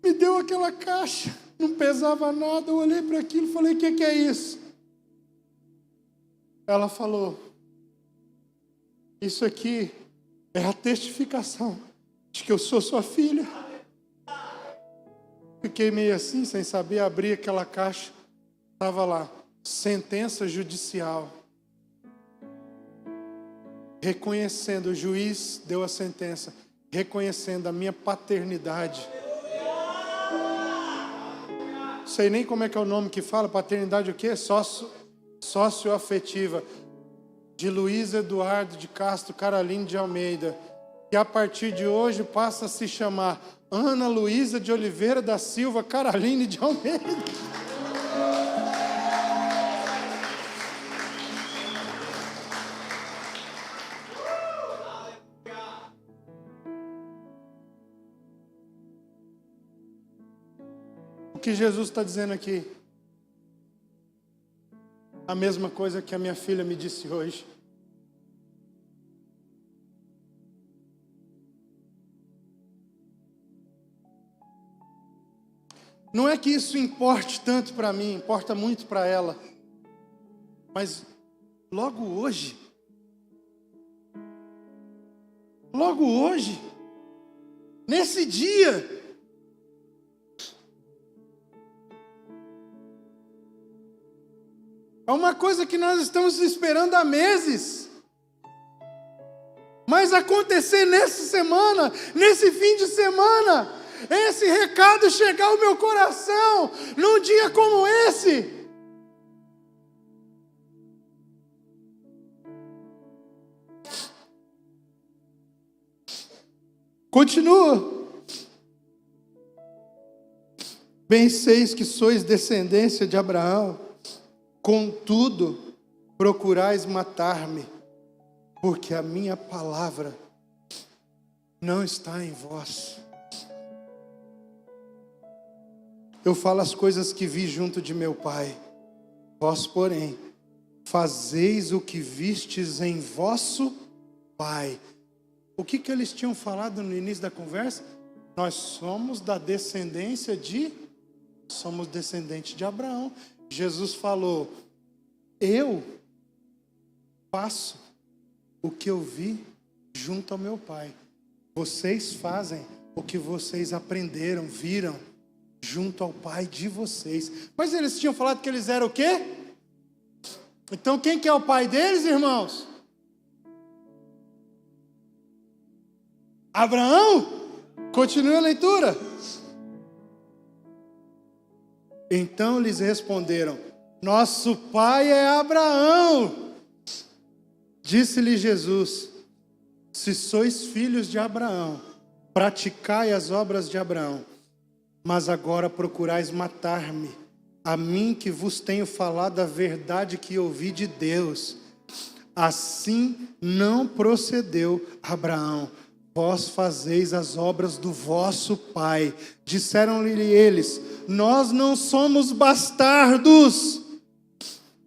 Me deu aquela caixa. Não pesava nada. Eu olhei para aquilo e falei, o que é isso? Ela falou, isso aqui é a testificação de que eu sou sua filha. Fiquei meio assim, sem saber, abri aquela caixa. Estava lá, sentença judicial. Reconhecendo, o juiz deu a sentença, reconhecendo a minha paternidade. Não sei nem como é que é o nome que fala, paternidade o quê? Socioafetiva. De Luiz Eduardo de Castro Carolino de Almeida. Que a partir de hoje passa a se chamar Ana Luísa de Oliveira da Silva Caroline de Almeida. O que Jesus está dizendo aqui? A mesma coisa que a minha filha me disse hoje. Não é que isso importe tanto para mim, importa muito para ela. Mas logo hoje, nesse dia, é uma coisa que nós estamos esperando há meses. Mas acontecer nessa semana, nesse fim de semana, esse recado chegar ao meu coração, num dia como esse. Continua. Bem seis que sois descendência de Abraão, contudo, procurais matar-me, porque a minha palavra não está em vós. Eu falo as coisas que vi junto de meu pai. Vós, porém, fazeis o que vistes em vosso pai. O que eles tinham falado no início da conversa? Nós somos da descendência somos descendentes de Abraão. Jesus falou, eu faço o que eu vi junto ao meu pai. Vocês fazem o que vocês aprenderam, viram junto ao pai de vocês. Mas eles tinham falado que eles eram o quê? Então quem que é o pai deles, irmãos? Abraão? Continue a leitura. Então lhes responderam, nosso pai é Abraão. Disse-lhe Jesus, se sois filhos de Abraão, praticai as obras de Abraão. Mas agora procurais matar-me, a mim que vos tenho falado a verdade que ouvi de Deus. Assim não procedeu Abraão. Vós fazeis as obras do vosso pai. Disseram-lhe eles, nós não somos bastardos.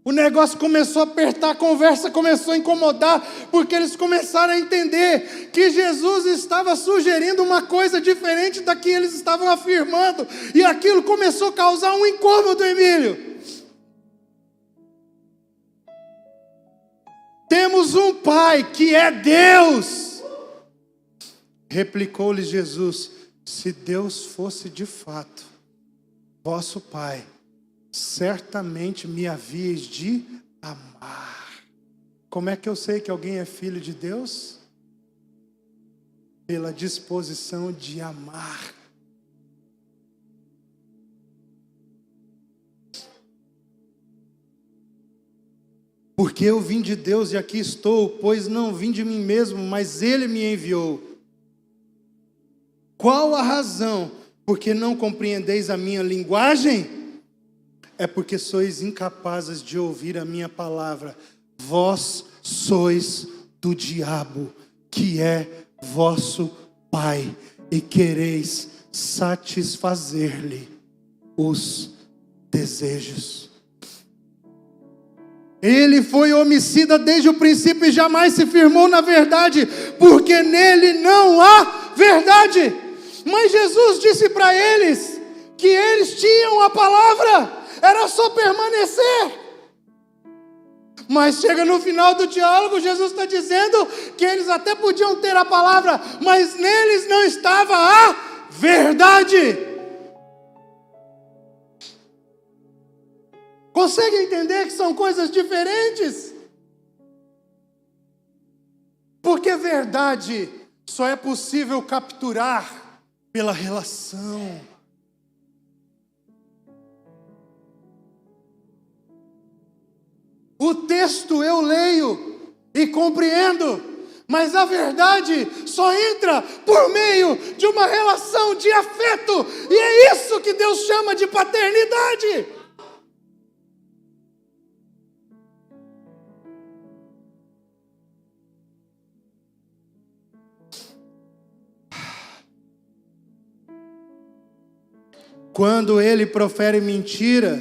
O negócio começou a apertar, a conversa começou a incomodar, porque eles começaram a entender que Jesus estava sugerindo uma coisa diferente da que eles estavam afirmando. E aquilo começou a causar um incômodo, Emílio. Temos um pai que é Deus. Replicou-lhe Jesus, se Deus fosse de fato vosso pai, certamente me havíeis de amar. Como é que eu sei que alguém é filho de Deus? Pela disposição de amar. Porque eu vim de Deus e aqui estou, pois não vim de mim mesmo, mas Ele me enviou. Qual a razão? Porque não compreendeis a minha linguagem? É porque sois incapazes de ouvir a minha palavra. Vós sois do diabo, que é vosso pai, e quereis satisfazer-lhe os desejos. Ele foi homicida desde o princípio e jamais se firmou na verdade, porque nele não há verdade. Mas Jesus disse para eles que eles tinham a palavra, era só permanecer. Mas chega no final do diálogo, Jesus está dizendo que eles até podiam ter a palavra, mas neles não estava a verdade. Consegue entender que são coisas diferentes? Porque verdade só é possível capturar pela relação. O texto eu leio e compreendo, mas a verdade só entra por meio de uma relação de afeto, e é isso que Deus chama de paternidade. Quando ele profere mentira,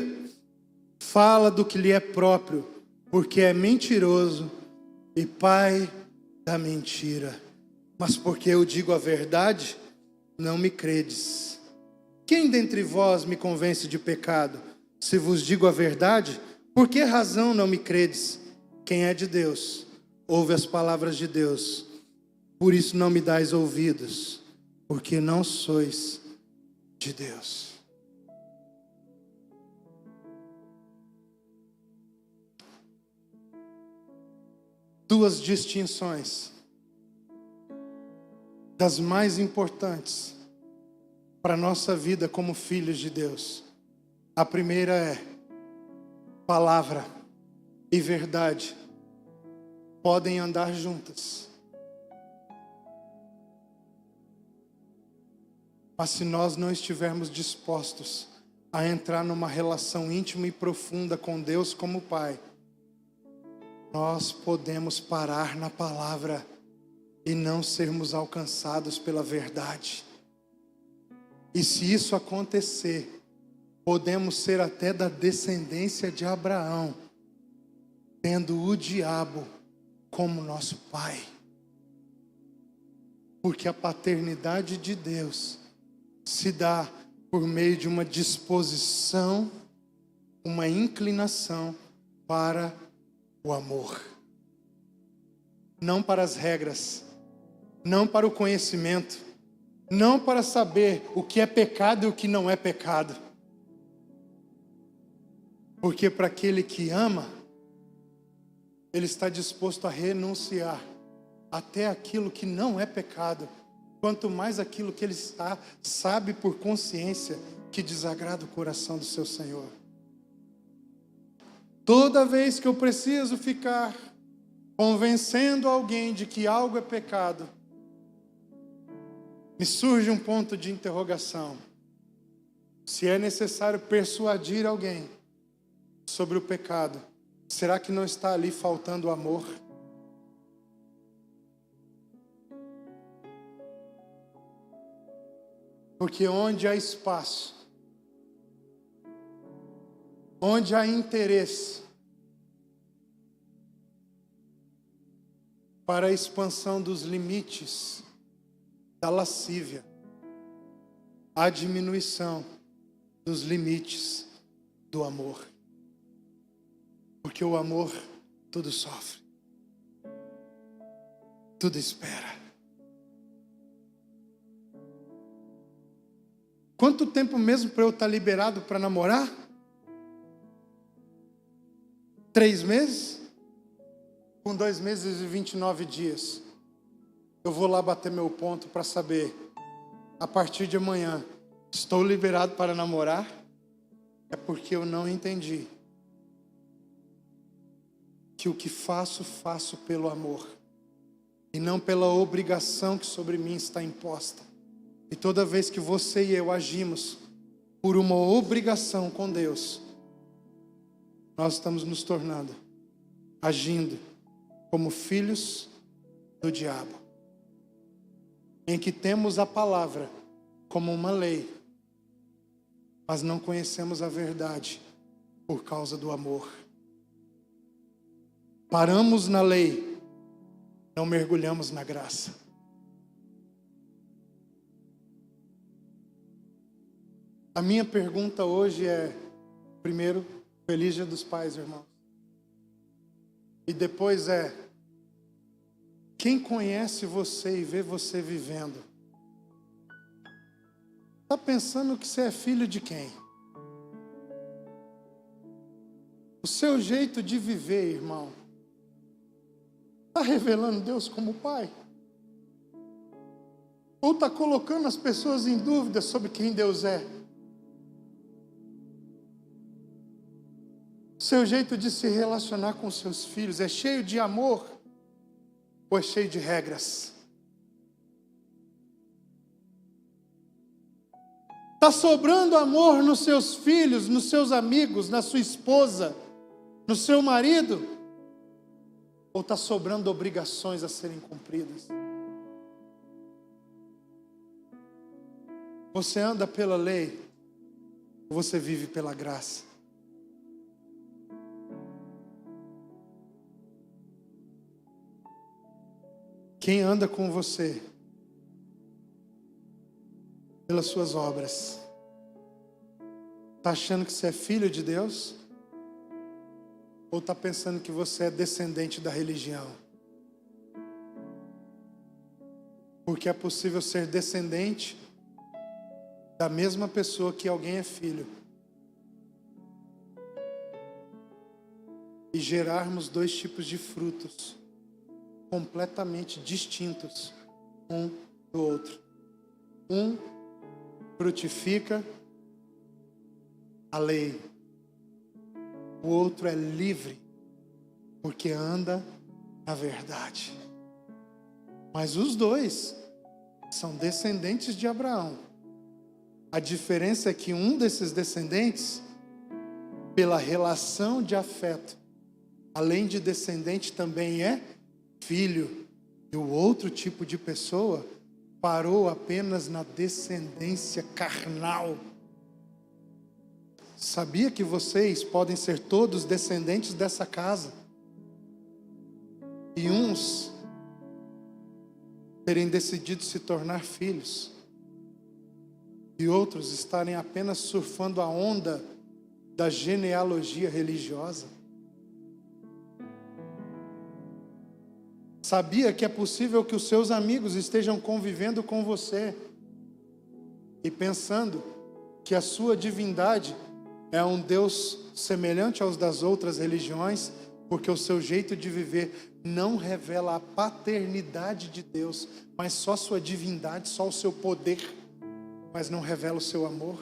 fala do que lhe é próprio, porque é mentiroso e pai da mentira. Mas porque eu digo a verdade, não me credes. Quem dentre vós me convence de pecado? Se vos digo a verdade, por que razão não me credes? Quem é de Deus, ouve as palavras de Deus. Por isso não me dais ouvidos, porque não sois de Deus. Duas distinções das mais importantes para a nossa vida como filhos de Deus. A primeira é: palavra e verdade podem andar juntas. Mas se nós não estivermos dispostos a entrar numa relação íntima e profunda com Deus como Pai, nós podemos parar na palavra e não sermos alcançados pela verdade. E se isso acontecer, podemos ser até da descendência de Abraão, tendo o diabo como nosso pai. Porque a paternidade de Deus se dá por meio de uma disposição, uma inclinação para o amor. Não para as regras, não para o conhecimento, não para saber o que é pecado e o que não é pecado. Porque para aquele que ama, ele está disposto a renunciar até aquilo que não é pecado, quanto mais aquilo que ele sabe por consciência que desagrada o coração do seu Senhor. Toda vez que eu preciso ficar convencendo alguém de que algo é pecado, me surge um ponto de interrogação. Se é necessário persuadir alguém sobre o pecado, será que não está ali faltando amor? Porque onde há espaço, onde há interesse para a expansão dos limites da lascívia, há diminuição dos limites do amor. Porque o amor tudo sofre, tudo espera. Quanto tempo mesmo para eu estar liberado para namorar? 3 meses? Com 2 meses e 29 dias. Eu vou lá bater meu ponto para saber, a partir de amanhã, estou liberado para namorar? É porque eu não entendi que o que faço, faço pelo amor, e não pela obrigação que sobre mim está imposta. E toda vez que você e eu agimos por uma obrigação com Deus, nós estamos nos tornando, agindo como filhos do diabo, em que temos a palavra como uma lei, mas não conhecemos a verdade por causa do amor. Paramos na lei, não mergulhamos na graça. A minha pergunta hoje é, primeiro, feliz Dia dos Pais, irmãos. E depois é, quem conhece você e vê você vivendo, está pensando que você é filho de quem? O seu jeito de viver, irmão, está revelando Deus como Pai? Ou está colocando as pessoas em dúvida sobre quem Deus é? O seu jeito de se relacionar com seus filhos é cheio de amor ou é cheio de regras? Está sobrando amor nos seus filhos, nos seus amigos, na sua esposa, no seu marido? Ou está sobrando obrigações a serem cumpridas? Você anda pela lei ou você vive pela graça? Quem anda com você pelas suas obras, está achando que você é filho de Deus? Ou está pensando que você é descendente da religião? Porque é possível ser descendente da mesma pessoa que alguém é filho e gerarmos dois tipos de frutos completamente distintos um do outro. Um frutifica a lei, o outro é livre porque anda na verdade. Mas os dois são descendentes de Abraão. A diferença é que um desses descendentes, pela relação de afeto, além de descendente, também é filho. E o outro tipo de pessoa parou apenas na descendência carnal. Sabia que vocês podem ser todos descendentes dessa casa? E uns terem decidido se tornar filhos. E outros estarem apenas surfando a onda da genealogia religiosa. Sabia que é possível que os seus amigos estejam convivendo com você e pensando que a sua divindade é um Deus semelhante aos das outras religiões, porque o seu jeito de viver não revela a paternidade de Deus, mas só sua divindade, só o seu poder, mas não revela o seu amor?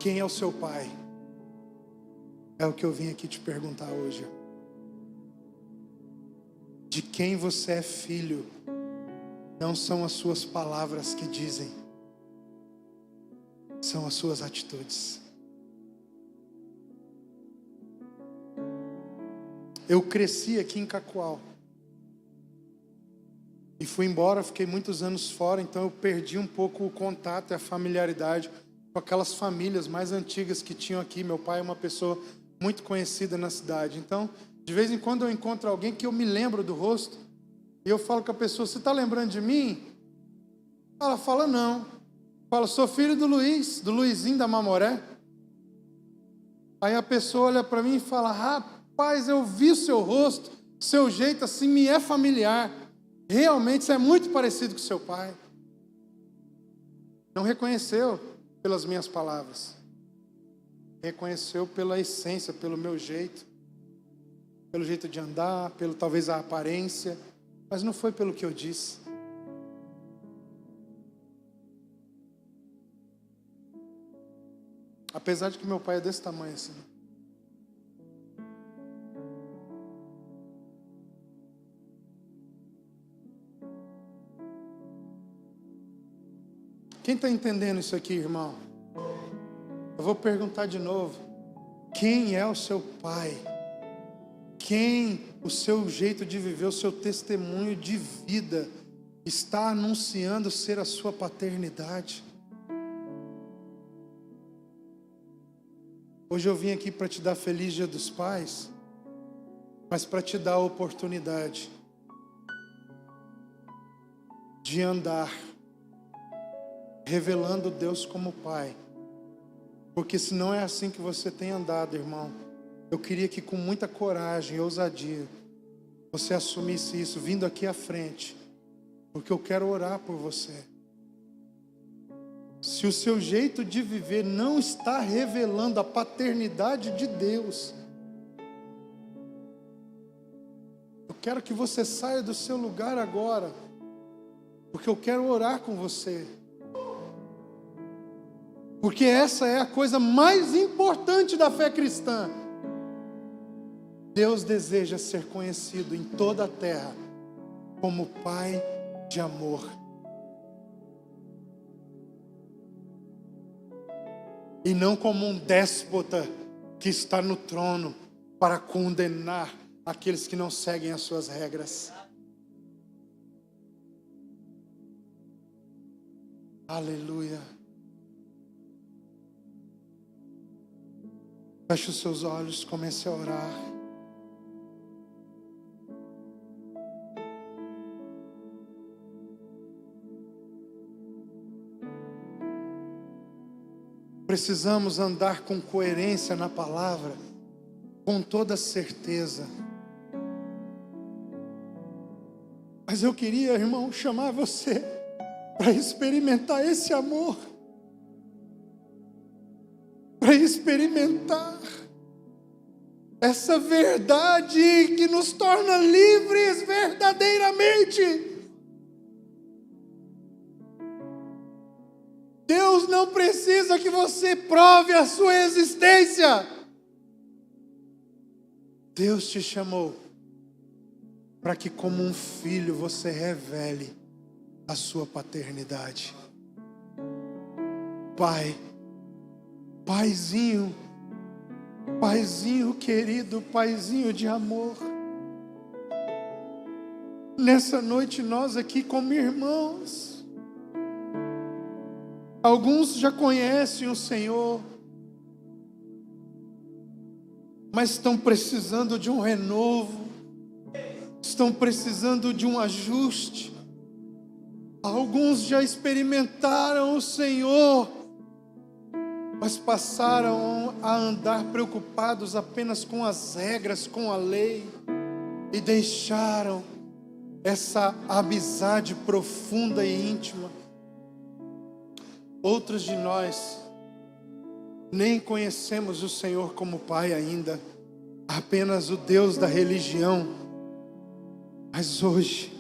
Quem é o seu pai? É o que eu vim aqui te perguntar hoje. De quem você é filho? Não são as suas palavras que dizem, são as suas atitudes. Eu cresci aqui em Cacoal e fui embora, fiquei muitos anos fora, então eu perdi um pouco o contato e a familiaridade com aquelas famílias mais antigas que tinham aqui. Meu pai é uma pessoa muito conhecida na cidade, então de vez em quando eu encontro alguém que eu me lembro do rosto e eu falo com a pessoa: você está lembrando de mim? Ela fala: não. Fala: sou filho do Luiz, do Luizinho da Mamoré. Aí a pessoa olha para mim e fala: rapaz, eu vi o seu rosto, seu jeito assim me é familiar, realmente você é muito parecido com seu pai. Não reconheceu pelas minhas palavras, reconheceu pela essência, pelo meu jeito, pelo jeito de andar, pelo talvez a aparência, mas não foi pelo que eu disse. Apesar de que meu pai é desse tamanho assim. Quem está entendendo isso aqui, irmão? Eu vou perguntar de novo. Quem é o seu pai? Quem o seu jeito de viver, o seu testemunho de vida está anunciando ser a sua paternidade? Hoje eu vim aqui para te dar feliz Dia dos Pais, mas para te dar a oportunidade de andar revelando Deus como Pai. Porque se não é assim que você tem andado, irmão, eu queria que com muita coragem e ousadia você assumisse isso vindo aqui à frente, porque eu quero orar por você. Se o seu jeito de viver não está revelando a paternidade de Deus, eu quero que você saia do seu lugar agora, porque eu quero orar com você. Porque essa é a coisa mais importante da fé cristã. Deus deseja ser conhecido em toda a terra como Pai de amor. E não como um déspota que está no trono para condenar aqueles que não seguem as suas regras. Aleluia. Feche os seus olhos, comece a orar. Precisamos andar com coerência na palavra, com toda certeza. Mas eu queria, irmão, chamar você para experimentar esse amor. Para experimentar essa verdade que nos torna livres verdadeiramente. Deus não precisa que você prove a sua existência. Deus te chamou para que, como um filho, você revele a sua paternidade. Pai, Paizinho, Paizinho querido, Paizinho de amor. Nessa noite nós aqui como irmãos, alguns já conhecem o Senhor, mas estão precisando de um renovo, estão precisando de um ajuste. Alguns já experimentaram o Senhor, mas passaram a andar preocupados apenas com as regras, com a lei, e deixaram essa amizade profunda e íntima. Outros de nós nem conhecemos o Senhor como Pai ainda, apenas o Deus da religião. Mas hoje,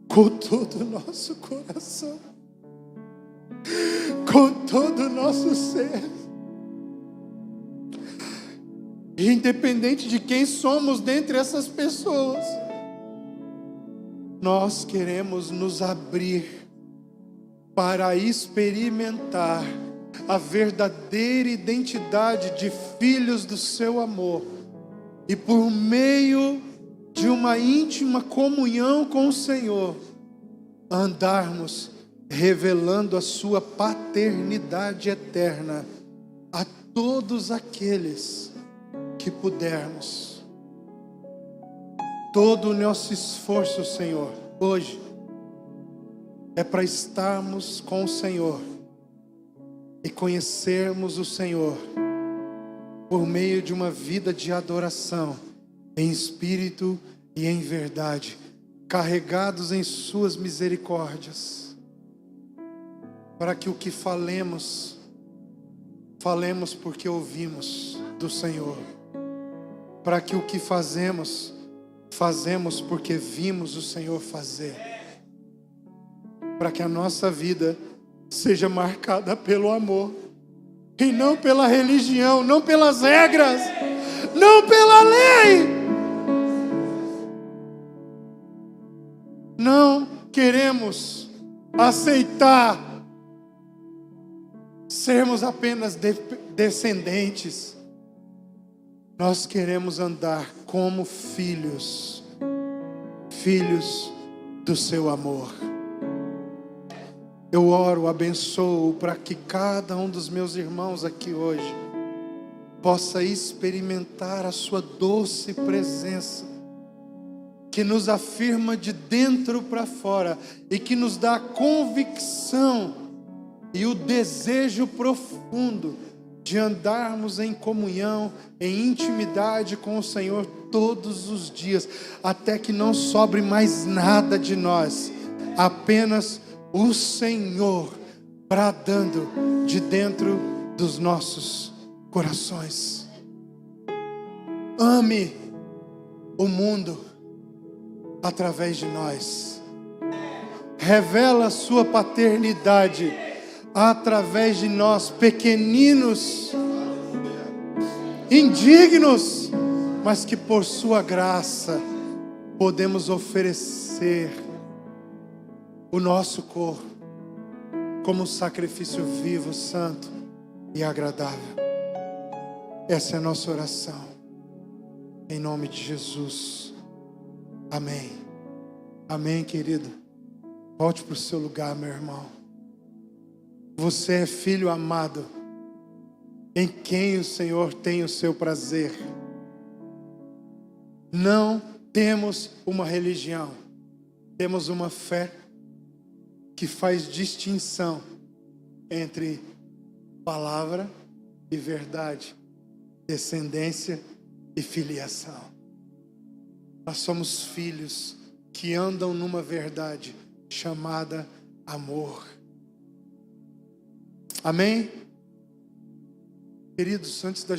com todo o nosso coração, com todo o nosso ser, independente de quem somos dentre essas pessoas, nós queremos nos abrir para experimentar a verdadeira identidade de filhos do seu amor, e por meio de uma íntima comunhão com o Senhor, andarmos revelando a sua paternidade eterna a todos aqueles que pudermos. Todo o nosso esforço, Senhor, hoje é para estarmos com o Senhor e conhecermos o Senhor por meio de uma vida de adoração em espírito e em verdade, carregados em suas misericórdias, para que o que falemos porque ouvimos do Senhor, para que o que fazemos porque vimos o Senhor fazer, para que a nossa vida seja marcada pelo amor, e não pela religião, não pelas regras, não pela lei. Não queremos aceitar sermos apenas descendentes. Nós queremos andar como filhos, filhos do seu amor. Eu oro, abençoo para que cada um dos meus irmãos aqui hoje possa experimentar a sua doce presença, que nos afirma de dentro para fora e que nos dá a convicção e o desejo profundo de andarmos em comunhão, em intimidade com o Senhor todos os dias, até que não sobre mais nada de nós, apenas o Senhor bradando de dentro dos nossos corações. Ame o mundo através de nós. Revela a sua paternidade através de nós, pequeninos, indignos, mas que por sua graça podemos oferecer o nosso corpo como sacrifício vivo, santo e agradável. Essa é a nossa oração, em nome de Jesus. Amém. Amém, querido. Volte para o seu lugar, meu irmão. Você é filho amado, em quem o Senhor tem o seu prazer. Não temos uma religião, temos uma fé que faz distinção entre palavra e verdade, descendência e filiação. Nós somos filhos que andam numa verdade chamada amor. Amém? Queridos, antes da